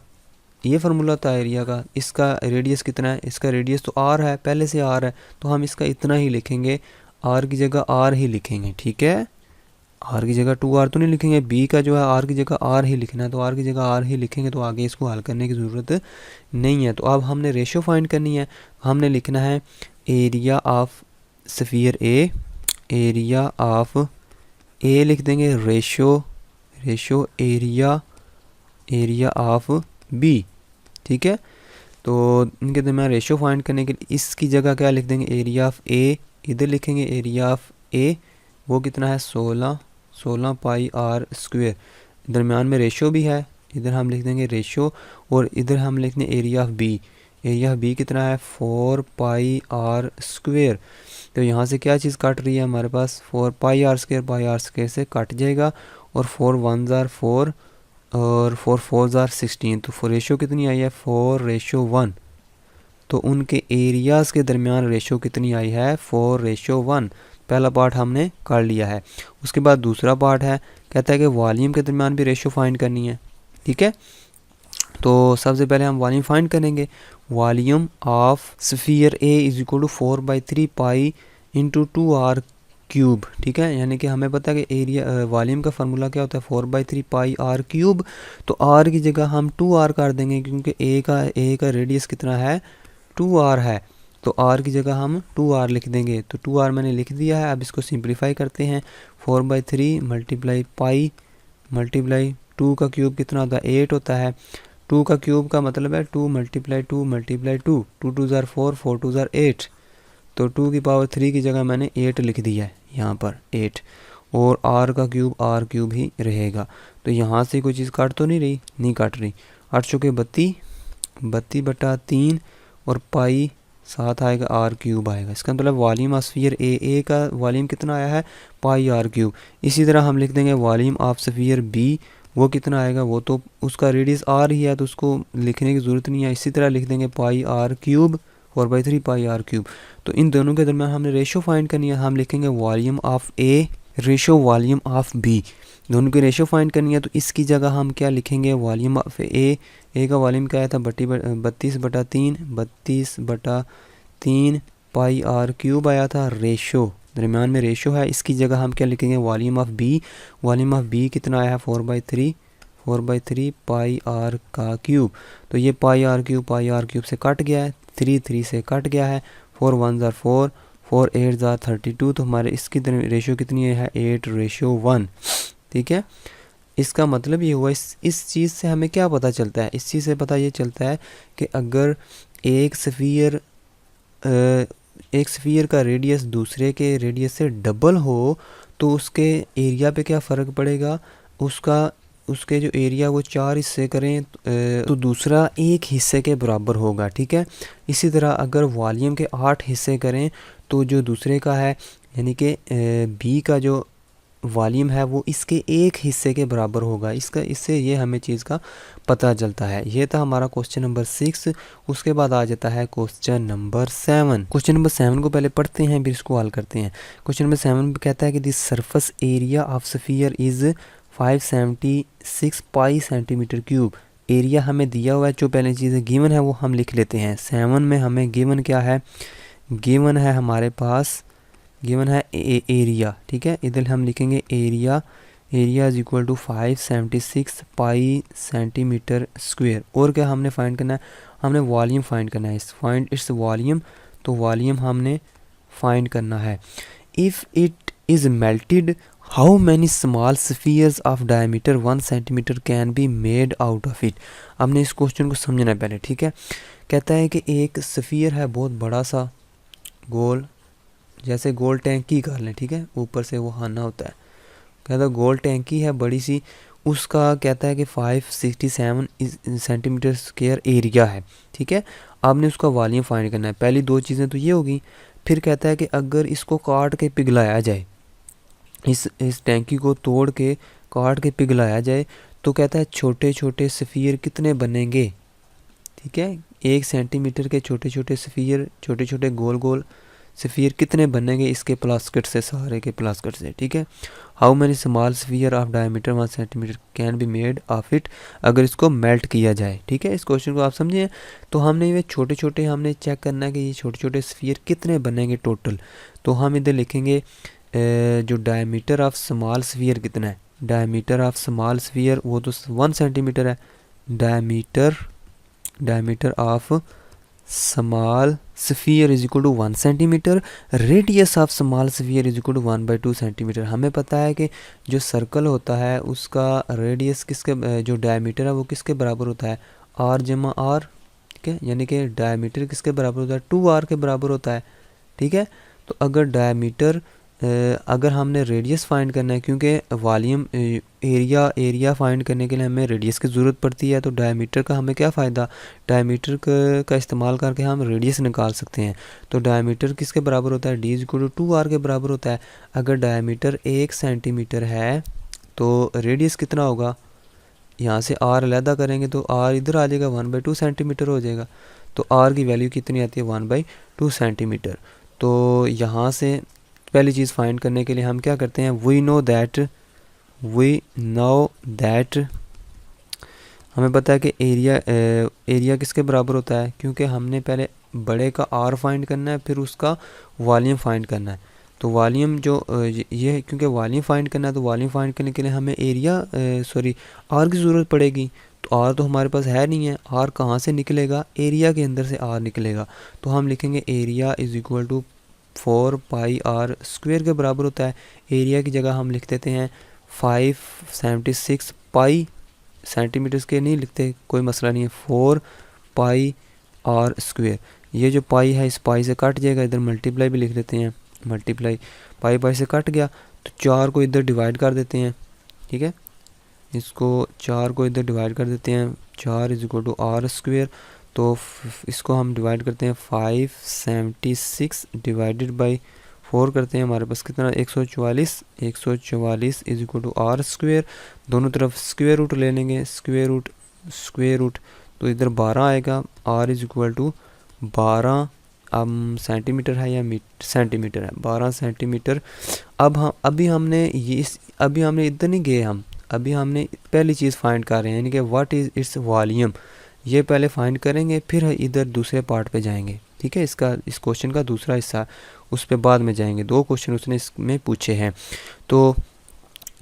ये फार्मूला था एरिया का। इसका रेडियस कितना है, इसका रेडियस तो r है, पहले से r है, तो हम इसका इतना ही लिखेंगे, r की जगह r ही लिखेंगे। ठीक है, आर की जगह 2r तो नहीं लिखेंगे, बी का जो है आर की जगह आर ही लिखना है, तो आर की जगह आर ही लिखेंगे, तो आगे इसको हल करने की ज़रूरत नहीं है। तो अब हमने रेशो फाइंड करनी है, हमने लिखना है area of sphere A, area of A लिख देंगे, रेशो एरिया ऑफ बी। ठीक है, तो इनके दरमियान रेशो फाइंड करने के लिए इसकी जगह क्या लिख देंगे, एरिया ऑफ ए, इधर लिखेंगे एरिया ऑफ ए, वो कितना है 16πr स्क्वेयर, दरमियान में रेशो भी है, इधर हम लिख देंगे रेशो, और इधर हम लिख देंगे area of B. Area of B कितना है 4πr स्क्वेयर। तो यहाँ से क्या चीज़ काट रही है हमारे पास, 4πr स्क्वेयर से कट जाएगा, और 4 1s are 4 और 4 4s are 16, तो रेशो कितनी आई है 4:1। तो उनके एरियाज़ के दरमियान रेशो कितनी आई है 4:1। पहला पार्ट हमने कर लिया है। उसके बाद दूसरा पार्ट है, कहता है कि वॉल्यूम के दरमियान भी रेशो फाइंड करनी है। ठीक है, तो सबसे पहले हम वॉल्यूम फाइंड करेंगे। Volume of sphere A is equal to 4/3π into 2r cube. ठीक है, यानी कि हमें पता है कि एरिया वॉल्यूम का फार्मूला क्या होता है 4/3π r क्यूब। तो r की जगह हम 2r कर देंगे, क्योंकि ए का रेडियस कितना है 2r है, तो आर की जगह हम 2r लिख देंगे। तो 2r मैंने लिख दिया है। अब इसको सिंप्लीफाई करते हैं। 4/3 मल्टीप्लाई पाई मल्टीप्लाई 2 का क्यूब कितना होता है 8 होता है। 2 का क्यूब का मतलब है 2 मल्टीप्लाई 2 मल्टीप्लाई 2, 2 2 ज़ार 4, 4 2 ज़ार 8। तो 2 की पावर 3 की जगह मैंने 8 लिख दिया है यहाँ पर 8, और r का क्यूब r क्यूब ही रहेगा। तो यहाँ से कोई चीज़ काट तो नहीं रही, नहीं काट रही। 8 चौके 32, 32/3 और पाई साथ आएगा r क्यूब आएगा। इसका मतलब वॉल्यूम ऑफ स्फीयर ए का वॉल्यूम कितना आया है पाई r क्यूब। इसी तरह हम लिख देंगे वॉल्यूम ऑफ स्फीयर बी, वो कितना आएगा, वो तो उसका रेडियस r ही है तो उसको लिखने की ज़रूरत नहीं है। इसी तरह लिख देंगे पाई r क्यूब 4/3 पाई r क्यूब। तो इन दोनों के दरम्यान हमने रेशो फाइंड करनी है। हम लिखेंगे volume of A ratio volume of B, दोनों की रेशो फाइंड करनी है। तो इसकी जगह हम क्या लिखेंगे वॉल्यूम ऑफ ए का वॉल्यूम क्या आया था 32/3, 32/3 पाई r क्यूब आया था। रेशो दरम्यान में रेशो है, इसकी जगह हम क्या लिखेंगे वॉल्यूम ऑफ बी कितना आया है 4/3 पाई r का क्यूब। तो ये पाई r क्यूब से कट गया है, 3 से कट गया है, 4 1 ज़ार 4, 4 8 ज़ार 32। तो हमारे इसकी रेशो कितनी है 8:1। ठीक है, इसका मतलब ये हुआ इस चीज़ से हमें क्या पता चलता है, इस चीज़ से पता ये चलता है कि अगर एक स्फीयर का रेडियस दूसरे के रेडियस से डबल हो तो उसके एरिया पे क्या फ़र्क पड़ेगा, उसके जो एरिया वो 4 हिस्से करें तो दूसरा 1 हिस्से के बराबर होगा। ठीक है, इसी तरह अगर वॉल्यूम के 8 हिस्से करें तो जो दूसरे का है यानी कि बी का जो वॉल्यूम है वो इसके 1 हिस्से के बराबर होगा। इससे ये हमें चीज़ का पता चलता है। ये था हमारा क्वेश्चन नंबर 6। उसके बाद आ जाता है क्वेश्चन नंबर 7। क्वेश्चन नंबर 7 को पहले पढ़ते हैं फिर इसको हल करते हैं। क्वेश्चन नंबर 7 कहता है कि this surface area of sphere is 576 pi centimetre cube. Area हमें दिया हुआ है, जो पहले चीज़ें गिवन है वो हम लिख लेते हैं। 7 में हमें गिवन क्या है, गिवन है हमारे पास गिवन है एरिया। ठीक है, इधर हम लिखेंगे area is equal to 576 pi centimetre square. और क्या हमने फाइंड करना है, हमने वॉल्यूम फाइंड करना है। फाइंड इट्स वॉल्यूम, तो वॉल्यूम हमने फाइंड करना है। If it is melted how many small spheres of diameter 1 centimetre can be made out of it. हमने इस क्वेश्चन को समझना है पहले। ठीक है, कहता है कि एक स्फीयर है बहुत बड़ा सा गोल, जैसे गोल टैंकी कर लें। ठीक है, ऊपर से वो खाना होता है, कहता है गोल टैंकी है बड़ी सी, उसका कहता है कि 567 सेंटीमीटर स्क्वायर एरिया है। ठीक है, आपने उसका वॉल्यूम फाइंड करना है। पहली 2 चीज़ें तो ये होगी। फिर कहता है कि अगर इसको काट के पिघलाया जाए, इस टैंकी को तोड़ के काट के पिघलाया जाए, तो कहता है छोटे छोटे स्फीयर कितने बनेंगे। ठीक है, 1 सेंटीमीटर के छोटे छोटे स्फीयर, छोटे छोटे गोल गोल स्फीयर कितने बनेंगे इसके प्लास्केट से, सारे के प्लास्केट से। ठीक है, how many small sphere of diameter 1 centimetre can be made of it, अगर इसको मेल्ट किया जाए। ठीक है, इस क्वेश्चन को आप समझिए। तो हमने ये छोटे छोटे हमने चेक करना है कि ये छोटे छोटे स्फीयर कितने बनेंगे टोटल। तो हम इधर लिखेंगे जो डायमीटर ऑफ स्मॉल स्फीयर कितना है, डायमीटर ऑफ स्मॉल स्फीयर वो तो 1 सेंटीमीटर है। Diameter of small sphere is equal to 1 centimetre. Radius of small sphere is equal to 1/2 centimetre. हमें पता है कि जो सर्कल होता है उसका रेडियस किसके, जो डायमीटर है वो किसके बराबर होता है, r जमा r। ठीक है, यानी कि डायमीटर किसके बराबर होता है 2r के बराबर होता है। ठीक है, तो अगर डायमीटर अगर हमने रेडियस फाइंड करना है, क्योंकि वॉल्यूम एरिया फाइंड करने के लिए हमें रेडियस की ज़रूरत पड़ती है, तो डायमीटर का हमें क्या फ़ायदा, डायमीटर का इस्तेमाल करके हम रेडियस निकाल सकते हैं। तो डायमीटर किसके बराबर होता है, d = 2r के बराबर होता है। अगर डायमीटर 1 सेंटीमीटर है तो रेडियस कितना होगा, यहाँ से r अलहदा करेंगे तो r इधर आ जाएगा, 1/2 सेंटीमीटर हो जाएगा। तो r की वैल्यू कितनी आती है 1/2 सेंटीमीटर। तो यहाँ से पहली चीज़ फाइंड करने के लिए हम क्या करते हैं, वी नो दैट हमें पता है कि एरिया किसके बराबर होता है, क्योंकि हमने पहले बड़े का r फाइंड करना है फिर उसका वॉल्यूम फाइंड करना है। तो वॉल्यूम जो ये क्योंकि वॉल्यूम फाइंड करना है, तो वॉल्यूम फाइंड करने के लिए हमें r की ज़रूरत पड़ेगी। तो आर तो हमारे पास है नहीं है, आर कहाँ से निकलेगा, एरिया के अंदर से आर निकलेगा। तो हम लिखेंगे area is equal to 4 pi r square के बराबर होता है। एरिया की जगह हम लिख देते हैं 576 पाई, सेंटीमीटर्स के नहीं लिखते कोई मसला नहीं है, 4 पाई आर स्क्वायर। ये जो पाई है इस पाई से कट जाएगा, इधर मल्टीप्लाई भी लिख देते हैं, मल्टीप्लाई पाई पाई से कट गया तो 4 को इधर डिवाइड कर देते हैं, ठीक है, इसको 4 को इधर डिवाइड कर देते हैं, 4 is equal to r square. तो इसको हम डिवाइड करते हैं 576 डिवाइडेड बाई 4 करते हैं, हमारे पास कितना 144, 144 is equal to r square. दोनों तरफ स्क्वायर रूट ले लेंगे, स्क्वायर रूट तो इधर 12 आएगा, r is equal to 12 centimetre है या सेंटीमीटर है, 12 सेंटीमीटर। अब हम अभी हमने इधर नहीं गए, हम अभी हमने पहली चीज़ फाइंड कर रहे हैं, यानी कि व्हाट इज़ इट्स वॉल्यूम, ये पहले फाइंड करेंगे फिर इधर दूसरे पार्ट पे जाएंगे, ठीक है। इस क्वेश्चन का दूसरा हिस्सा उस पे बाद में जाएंगे, 2 क्वेश्चन उसने इसमें पूछे हैं। तो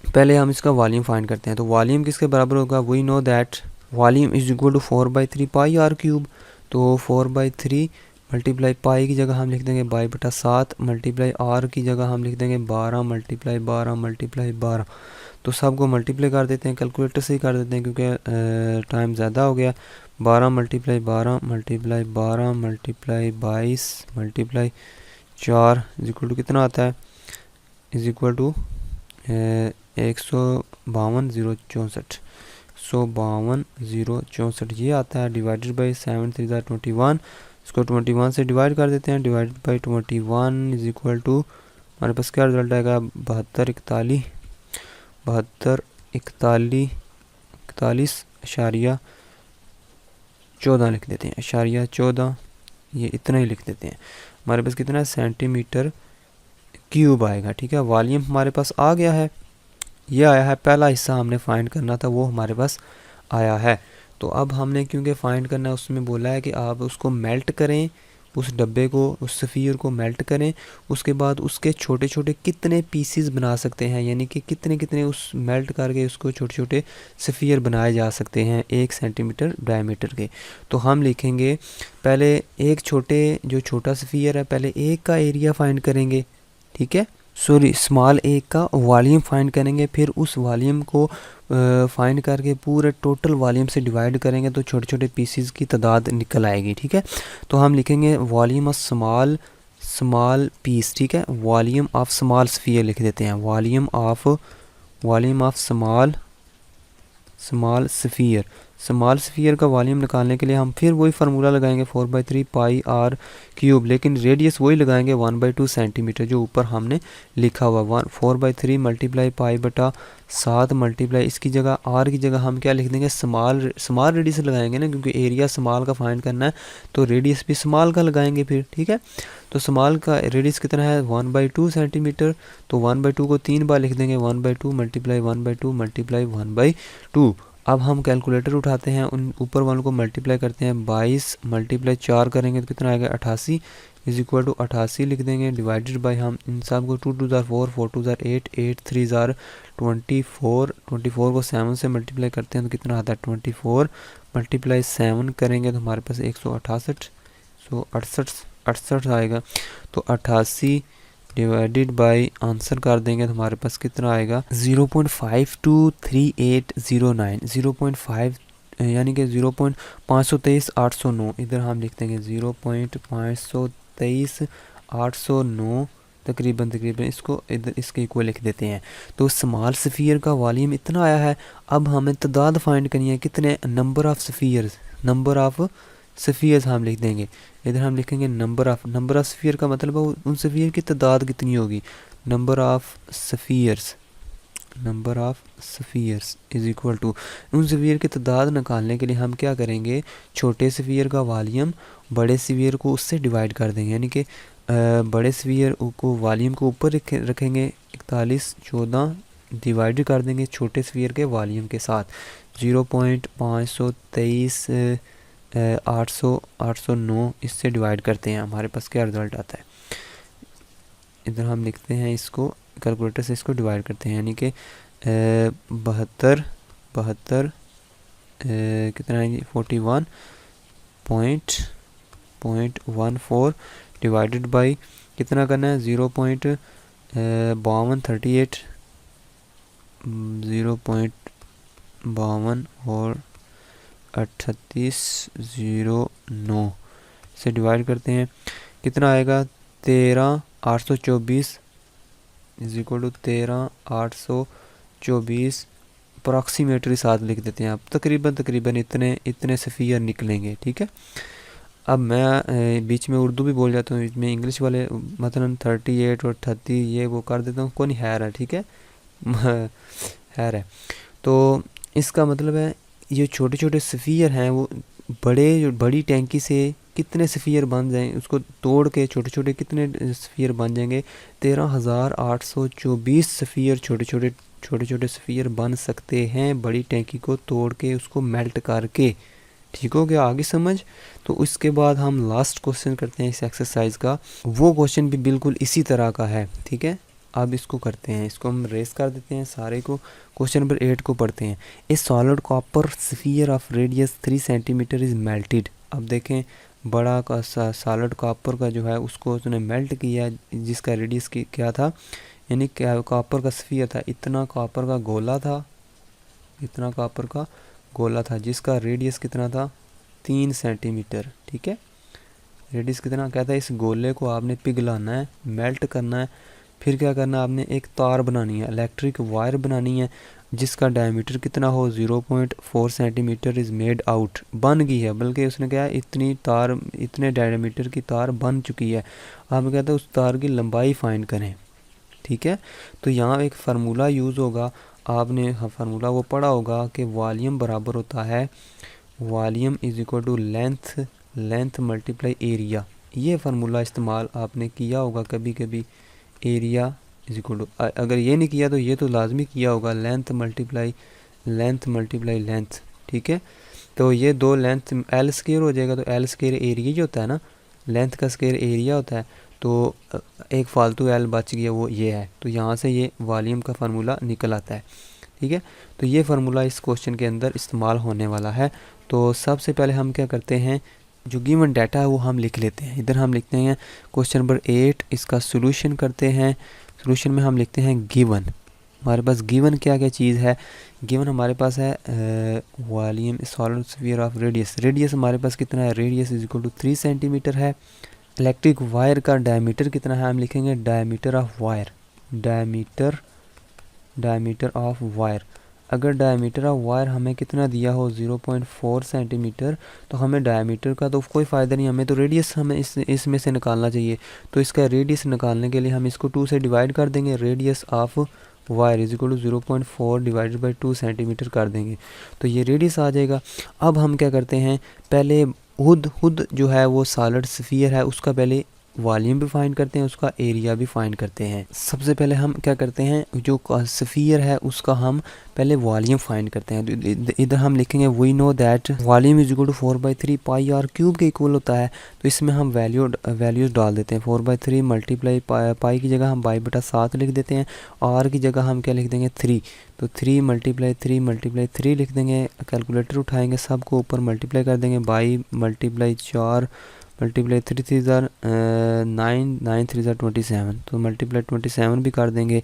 पहले हम इसका वॉल्यूम फाइंड करते हैं। तो वॉल्यूम किसके बराबर होगा, we know that volume is equal to 4/3 pi r cube. तो 4/3 मल्टीप्लाई पाई की जगह हम लिख देंगे बाई बटा 7, मल्टीप्लाई आर की जगह हम लिख देंगे 12 मल्टीप्लाई 12 मल्टीप्लाई 12। तो सबको मल्टीप्लाई कर देते हैं, कैलकुलेटर से ही कर देते हैं क्योंकि टाइम ज़्यादा हो गया। 12 multiply 12 multiply 12 multiply 22 multiply 4 is equal to कितना आता है, इज इक्वल टू 152,064, 152,064 ये आता है, डिवाइडेड बाई 7 3 21, इसको 21 से डिवाइड कर देते हैं, divided by 21 is equal to हमारे पास क्या रिजल्ट आएगा, 7241 लिख देते हैं, इशारिया 14 ये इतना ही लिख देते हैं। हमारे पास कितना सेंटीमीटर क्यूब आएगा, ठीक है। वॉल्यूम हमारे पास आ गया है, ये आया है, पहला हिस्सा हमने फाइंड करना था वो हमारे पास आया है। तो अब हमने क्योंकि फाइंड करना है, उसमें बोला है कि आप उसको मेल्ट करें, उस डब्बे को, उस सफ़ियर को मेल्ट करें, उसके बाद उसके छोटे छोटे कितने पीसीज बना सकते हैं, यानी कि कितने कितने उस मेल्ट करके उसको छोटे छोटे सफ़ियर बनाए जा सकते हैं 1 सेंटीमीटर डायमीटर के। तो हम लिखेंगे पहले एक छोटा सफ़ियर है, पहले एक का एरिया फाइंड करेंगे, ठीक है, सॉरी स्मॉल एक का वॉल्यूम फाइंड करेंगे, फिर उस वॉल्यूम को फाइंड करके पूरे टोटल वॉल्यूम से डिवाइड करेंगे तो छोटे छोटे पीसीज की तादाद निकल आएगी, ठीक है। तो हम लिखेंगे वॉल्यूम ऑफ स्मॉल पीस, ठीक है, वॉल्यूम ऑफ स्मॉल स्फीयर लिख देते हैं, वॉल्यूम ऑफ स्मॉल स्फीयर का वॉल्यूम निकालने के लिए हम फिर वही फार्मूला लगाएंगे 4/3 पाई आर क्यूब, लेकिन रेडियस वही लगाएंगे 1/2 सेंटीमीटर जो ऊपर हमने लिखा हुआ 4/3 मल्टीप्लाई पाई बटा 7 मल्टीप्लाई इसकी जगह आर की जगह हम क्या लिख देंगे स्मॉल रेडियस लगाएंगे ना, क्योंकि एरिया स्मॉल का फाइंड करना है तो रेडियस भी स्मॉल का लगाएंगे फिर, ठीक है। तो स्मॉल का रेडियस कितना है 1/2 सेंटीमीटर, तो 1/2 को 3 बार लिख देंगे, 1/2 मल्टीप्लाई 1/2 मल्टीप्लाई 1/2। अब हम कैलकुलेटर उठाते हैं, उन ऊपर वालों को मल्टीप्लाई करते हैं, 22 मल्टीप्लाई 4 करेंगे तो कितना आएगा 88 इज इक्वल टू 88 लिख देंगे, डिवाइडेड बाय हम इन सब को 2 2 ज़ार 4 4 2 ज़ार 8 8 3 ज़ार 24 24 को 7 से मल्टीप्लाई करते हैं तो कितना आता है 24 मल्टीप्लाई 7 करेंगे तो हमारे पास 168 आएगा। तो 88 डिवाइडेड बाय आंसर कर देंगे तो हमारे पास कितना आएगा 0.523809, 0.5 यानी कि 0.523,809, इधर हम लिख देंगे 0.523,809 तकरीबन इसको इधर इसके इक्वल लिख देते हैं। तो स्मॉल स्फीयर का वॉल्यूम इतना आया है। अब हमें तादाद फाइंड करनी है, कितने नंबर ऑफ स्फीयर्स हम लिख देंगे, इधर हम लिखेंगे नंबर ऑफ स्फीयर का मतलब है उन स्फीयर की तादाद कितनी होगी, number of spheres is equal to उन स्फीयर की तादाद निकालने के लिए हम क्या करेंगे, छोटे स्फीयर का वॉल्यूम बड़े स्फीयर को उससे डिवाइड कर देंगे, यानी कि बड़े स्फीयर को वॉल्यूम को ऊपर रखेंगे 41 14 डिवाइड कर देंगे छोटे स्फीयर के वॉल्यूम के साथ 0.523 809 इससे डिवाइड करते हैं, हमारे पास क्या रिजल्ट आता है, इधर हम लिखते हैं इसको कैलकुलेटर से इसको डिवाइड करते हैं, यानी कि 72 कितना है 41.14 डिवाइडेड बाई कितना करना है 0.5238 0.52 और 3809 से डिवाइड करते हैं, कितना आएगा 13,824 इज इक्वल टू 13,824 अप्रॉक्सीमेटली साथ लिख देते हैं। अब तकरीबन इतने सफ़ियर निकलेंगे। ठीक है, अब मैं बीच में उर्दू भी बोल जाता हूँ, बीच में इंग्लिश वाले मतलब 38 और 30 ये वो कर देता हूँ, कौन हैर है। ठीक है हैर है। तो इसका मतलब है ये छोटे छोटे सफ़ियर हैं वो बड़ी टैंकी से कितने सफ़ियर बन जाएं, उसको तोड़ के छोटे छोटे कितने सफ़ियर बन जाएंगे 13,824 सफ़ियर छोटे छोटे सफ़ियर बन सकते हैं बड़ी टैंकी को तोड़ के उसको मेल्ट करके। ठीक हो गया आगे समझ। तो उसके बाद हम लास्ट क्वेश्चन करते हैं इस एक्सरसाइज का, वो क्वेश्चन भी बिल्कुल इसी तरह का है। ठीक है, अब इसको करते हैं, इसको हम रेस कर देते हैं सारे को। क्वेश्चन नंबर 8 को पढ़ते हैं। ए solid copper sphere of radius 3 centimetre is melted. अब देखें बड़ा का सॉलिड कॉपर का जो है उसको उसने मेल्ट किया जिसका रेडियस क्या था, यानी क्या कॉपर का स्फीयर था, इतना कॉपर का गोला था जिसका रेडियस कितना था 3 सेंटीमीटर। ठीक है, रेडियस कितना कहता है, इस गोले को आपने पिघलाना है, मेल्ट करना है, फिर क्या करना है आपने एक तार बनानी है, इलेक्ट्रिक वायर बनानी है जिसका डायमीटर कितना हो 0.4 सेंटीमीटर इज़ मेड आउट, बन गई है, बल्कि उसने क्या है इतने डायमीटर की तार बन चुकी है। आप कहते हैं उस तार की लंबाई फाइंड करें। ठीक है, तो यहाँ एक फार्मूला यूज़ होगा, आपने फार्मूला वो पढ़ा होगा कि वॉल्यूम बराबर होता है volume is equal to length multiply area. ये फार्मूला इस्तेमाल आपने किया होगा कभी कभी, एरिया इज इक्वल टू, अगर ये नहीं किया तो ये तो लाजमी किया होगा लेंथ मल्टीप्लाई लेंथ। ठीक है, तो ये दो लेंथ एल स्क्वायर हो जाएगा, तो एल स्क्वायर एरिया जो होता है ना, लेंथ का स्क्वायर एरिया होता है, तो एक फालतू एल बच गया वो ये है, तो यहाँ से ये वॉल्यूम का फार्मूला निकल आता है। ठीक है, तो ये फार्मूला इस क्वेश्चन के अंदर इस्तेमाल होने वाला है। तो सबसे पहले हम क्या करते हैं, जो गिवन डाटा है वो हम लिख लेते हैं। इधर हम लिखते हैं क्वेश्चन नंबर 8, इसका सोल्यूशन करते हैं। सोल्यूशन में हम लिखते हैं गिवन, हमारे पास गिवन क्या क्या चीज़ है, गिवन हमारे पास है volume solid sphere of radius हमारे पास कितना है, radius is equal to 3 centimetre है। इलेक्ट्रिक वायर का डायमीटर कितना है, हम लिखेंगे डायमीटर ऑफ वायर। अगर डायमीटर ऑफ वायर हमें कितना दिया हो 0.4 सेंटीमीटर, तो हमें डायमीटर का तो कोई फ़ायदा नहीं, हमें तो रेडियस हमें इसमें से निकालना चाहिए। तो इसका रेडियस निकालने के लिए हम इसको 2 से डिवाइड कर देंगे, radius of wire is equal to 0.4 divided by 2 centimetre कर देंगे, तो ये रेडियस आ जाएगा। अब हम क्या करते हैं, पहले खुद जो है वो सॉलिड स्फीयर है उसका पहले वॉल्यूम भी फाइंड करते हैं, उसका एरिया भी फाइंड करते हैं। सबसे पहले हम क्या करते हैं, जो स्फीयर है उसका हम पहले वॉल्यूम फाइंड करते हैं। तो इधर हम लिखेंगे we know that volume is equal to 4/3 pi r cube के इक्वल होता है। तो इसमें हम वैल्यूज़ डाल देते हैं, 4/3 मल्टीप्लाई पाई की जगह हम बाई/7 लिख देते हैं, आर की जगह हम क्या लिख देंगे 3, तो 3 मल्टीप्लाई 3 लिख देंगे। कैलकुलेटर उठाएंगे, सबको ऊपर मल्टीप्लाई कर देंगे, बाई मल्टीप्लाई 4 मल्टीप्लाई 3 3 9 3 27, तो मल्टीप्लाई 27 भी कर देंगे,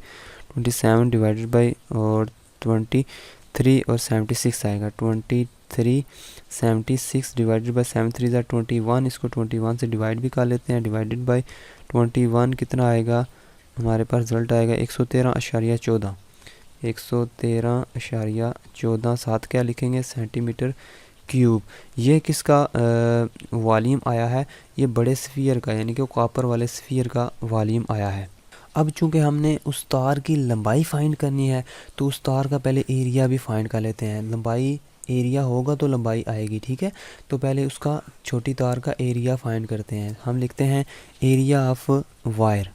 27 डिवाइडेड बाई और 23 और 76 आएगा, 23 76 डिवाइडेड बाई 7 3 21, इसको 21 से डिवाइड भी कर लेते हैं, डिवाइडेड बाई 21 कितना आएगा, हमारे पास रिजल्ट आएगा 113.14 113.14, साथ क्या लिखेंगे सेंटीमीटर क्यूब। ये किसका वॉल्यूम आया है, ये बड़े स्फीयर का, यानी कि कॉपर वाले स्फीयर का वॉल्यूम आया है। अब चूंकि हमने उस तार की लंबाई फाइंड करनी है, तो उस तार का पहले एरिया भी फाइंड कर लेते हैं। लंबाई एरिया होगा तो लंबाई आएगी। ठीक है, तो पहले उसका छोटी तार का एरिया फाइंड करते हैं। हम लिखते हैं एरिया ऑफ वायर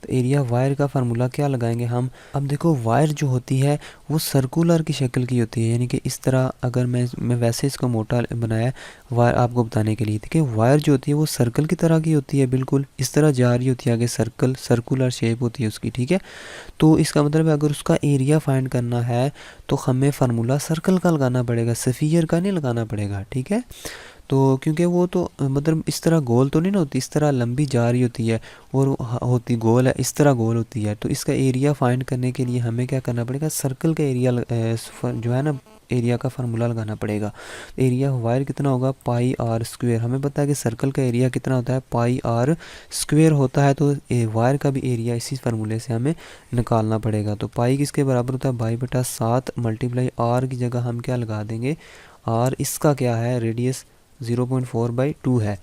तो एरिया वायर का फार्मूला क्या लगाएंगे हम। अब देखो वायर जो होती है वो सर्कुलर की शक्ल की होती है, यानी कि इस तरह, अगर मैं वैसे इसको मोटा बनाया है वायर आपको बताने के लिए, ठीक है। वायर जो होती है वो सर्कल की तरह की होती है, बिल्कुल इस तरह जा रही होती है आगे, सर्कुलर शेप होती है उसकी, ठीक है। तो इसका मतलब है अगर उसका एरिया फाइंड करना है तो हमें फार्मूला सर्कल का लगाना पड़ेगा, सफ़ियर का नहीं लगाना पड़ेगा, ठीक है। तो क्योंकि वो तो मतलब इस तरह गोल तो नहीं ना होती, इस तरह लंबी जा रही होती है और होती गोल है, इस तरह गोल होती है। तो इसका एरिया फाइंड करने के लिए हमें क्या करना पड़ेगा, सर्कल का एरिया जो है ना, एरिया का फार्मूला लगाना पड़ेगा। एरिया वायर कितना होगा, पाई आर स्क्वेयर। हमें पता है कि सर्कल का एरिया कितना होता है, पाई आर स्क्वेयर होता है। तो वायर का भी एरिया इसी फार्मूले से हमें निकालना पड़ेगा। तो पाई किसके बराबर होता है, बाई बटा 7 मल्टीप्लाई आर की जगह हम क्या लगा देंगे, आर इसका क्या है, रेडियस 0.4/2 है।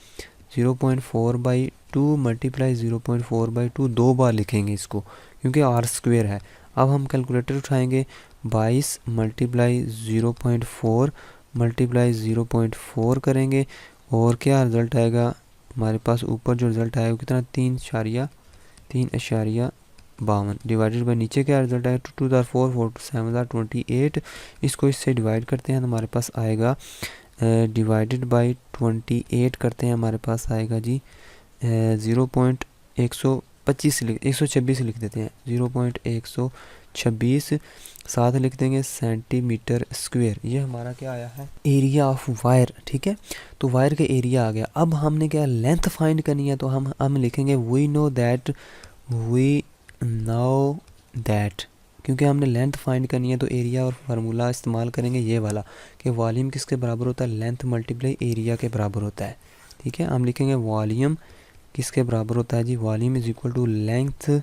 0.4/2 मल्टीप्लाई 0.4/2 दो बार लिखेंगे इसको, क्योंकि आर स्क्वेयर है। अब हम कैलकुलेटर उठाएंगे, 22 मल्टीप्लाई 0.4 मल्टीप्लाई 0.4 करेंगे और क्या रिज़ल्ट आएगा हमारे पास, ऊपर जो रिज़ल्ट आएगा वो कितना, 3.52 डिवाइडेड बाई नीचे क्या रिज़ल्ट आएगा, 2 2 4 4 7 28। इसको इससे डिवाइड करते हैं तो हमारे पास आएगा डिवाइडेड बाई 28 करते हैं, हमारे पास आएगा जी 126 लिख देते हैं, 0.126 साथ लिख देंगे सेंटीमीटर स्क्वायर। ये हमारा क्या आया है, एरिया ऑफ वायर, ठीक है। तो वायर का एरिया आ गया। अब हमने क्या लेंथ फाइंड करनी है, तो हम लिखेंगे वी नो दैट, क्योंकि हमने लेंथ फाइंड करनी है तो एरिया और फार्मूला इस्तेमाल करेंगे ये वाला, कि वॉल्यूम किसके बराबर होता है, लेंथ मल्टीप्लाई एरिया के बराबर होता है, ठीक है। हम लिखेंगे वॉल्यूम किसके बराबर होता है जी, volume is equal to length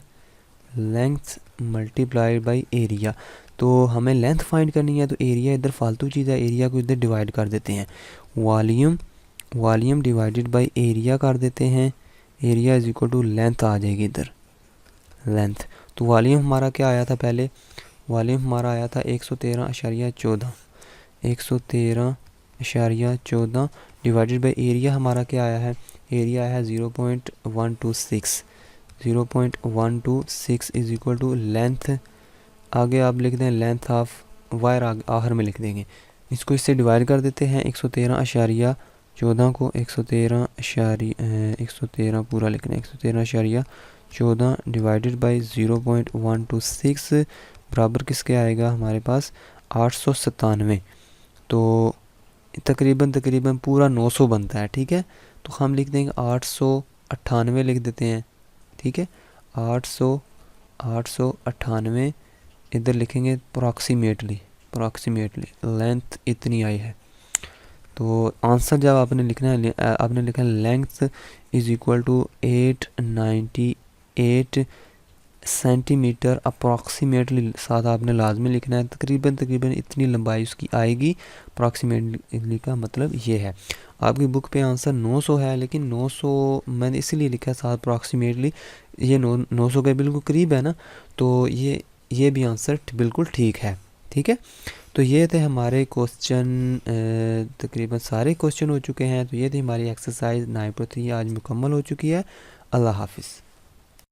multiplied by area. तो हमें लेंथ फाइंड करनी है तो एरिया इधर फालतू चीज़ है, एरिया को इधर डिवाइड कर देते हैं, वॉल्यूम डिवाइडेड बाई एरिया कर देते हैं। Area is equal to length आ जाएगी इधर, लेंथ। तो वॉल्यूम हमारा क्या आया था, पहले वॉल्यूम हमारा आया था 113.14 डिवाइडेड बाई एरिया हमारा क्या आया है, एरिया है 0.126 इज इक्वल टू लेंथ, आगे आप लिख दें लेंथ ऑफ वायर, आखिर में लिख देंगे। इसको इससे डिवाइड कर देते हैं 113.14 को 113 पूरा लिखना है, 113.14 डिवाइडेड बाई 0.126 बराबर किसके आएगा हमारे पास 897। तो तकरीबन पूरा 900 बनता है, ठीक है। तो हम लिख देंगे 898 लिख देते हैं, ठीक है। 898 इधर लिखेंगे अप्रॉक्सीमेटली लेंथ इतनी आई है। तो आंसर जब आपने लिखना है, आपने लिखा है length is equal to 898 centimetre approximately, साथ आपने लाजमी लिखना है, तकरीबन इतनी लंबाई उसकी आएगी। अप्रॉक्सीमेटली का मतलब ये है। आपकी बुक पे आंसर 900 है, लेकिन 900 मैंने इसीलिए लिखा है साथ अप्रॉक्सीमेटली, ये 900 के बिल्कुल करीब है ना, तो ये भी आंसर बिल्कुल ठीक है, ठीक है। तो ये थे हमारे क्वेश्चन, तकरीबन सारे क्वेश्चन हो चुके हैं। तो ये थी हमारी एक्सरसाइज 9.3 आज मुकम्मल हो चुकी है। अल्लाह हाफिज़।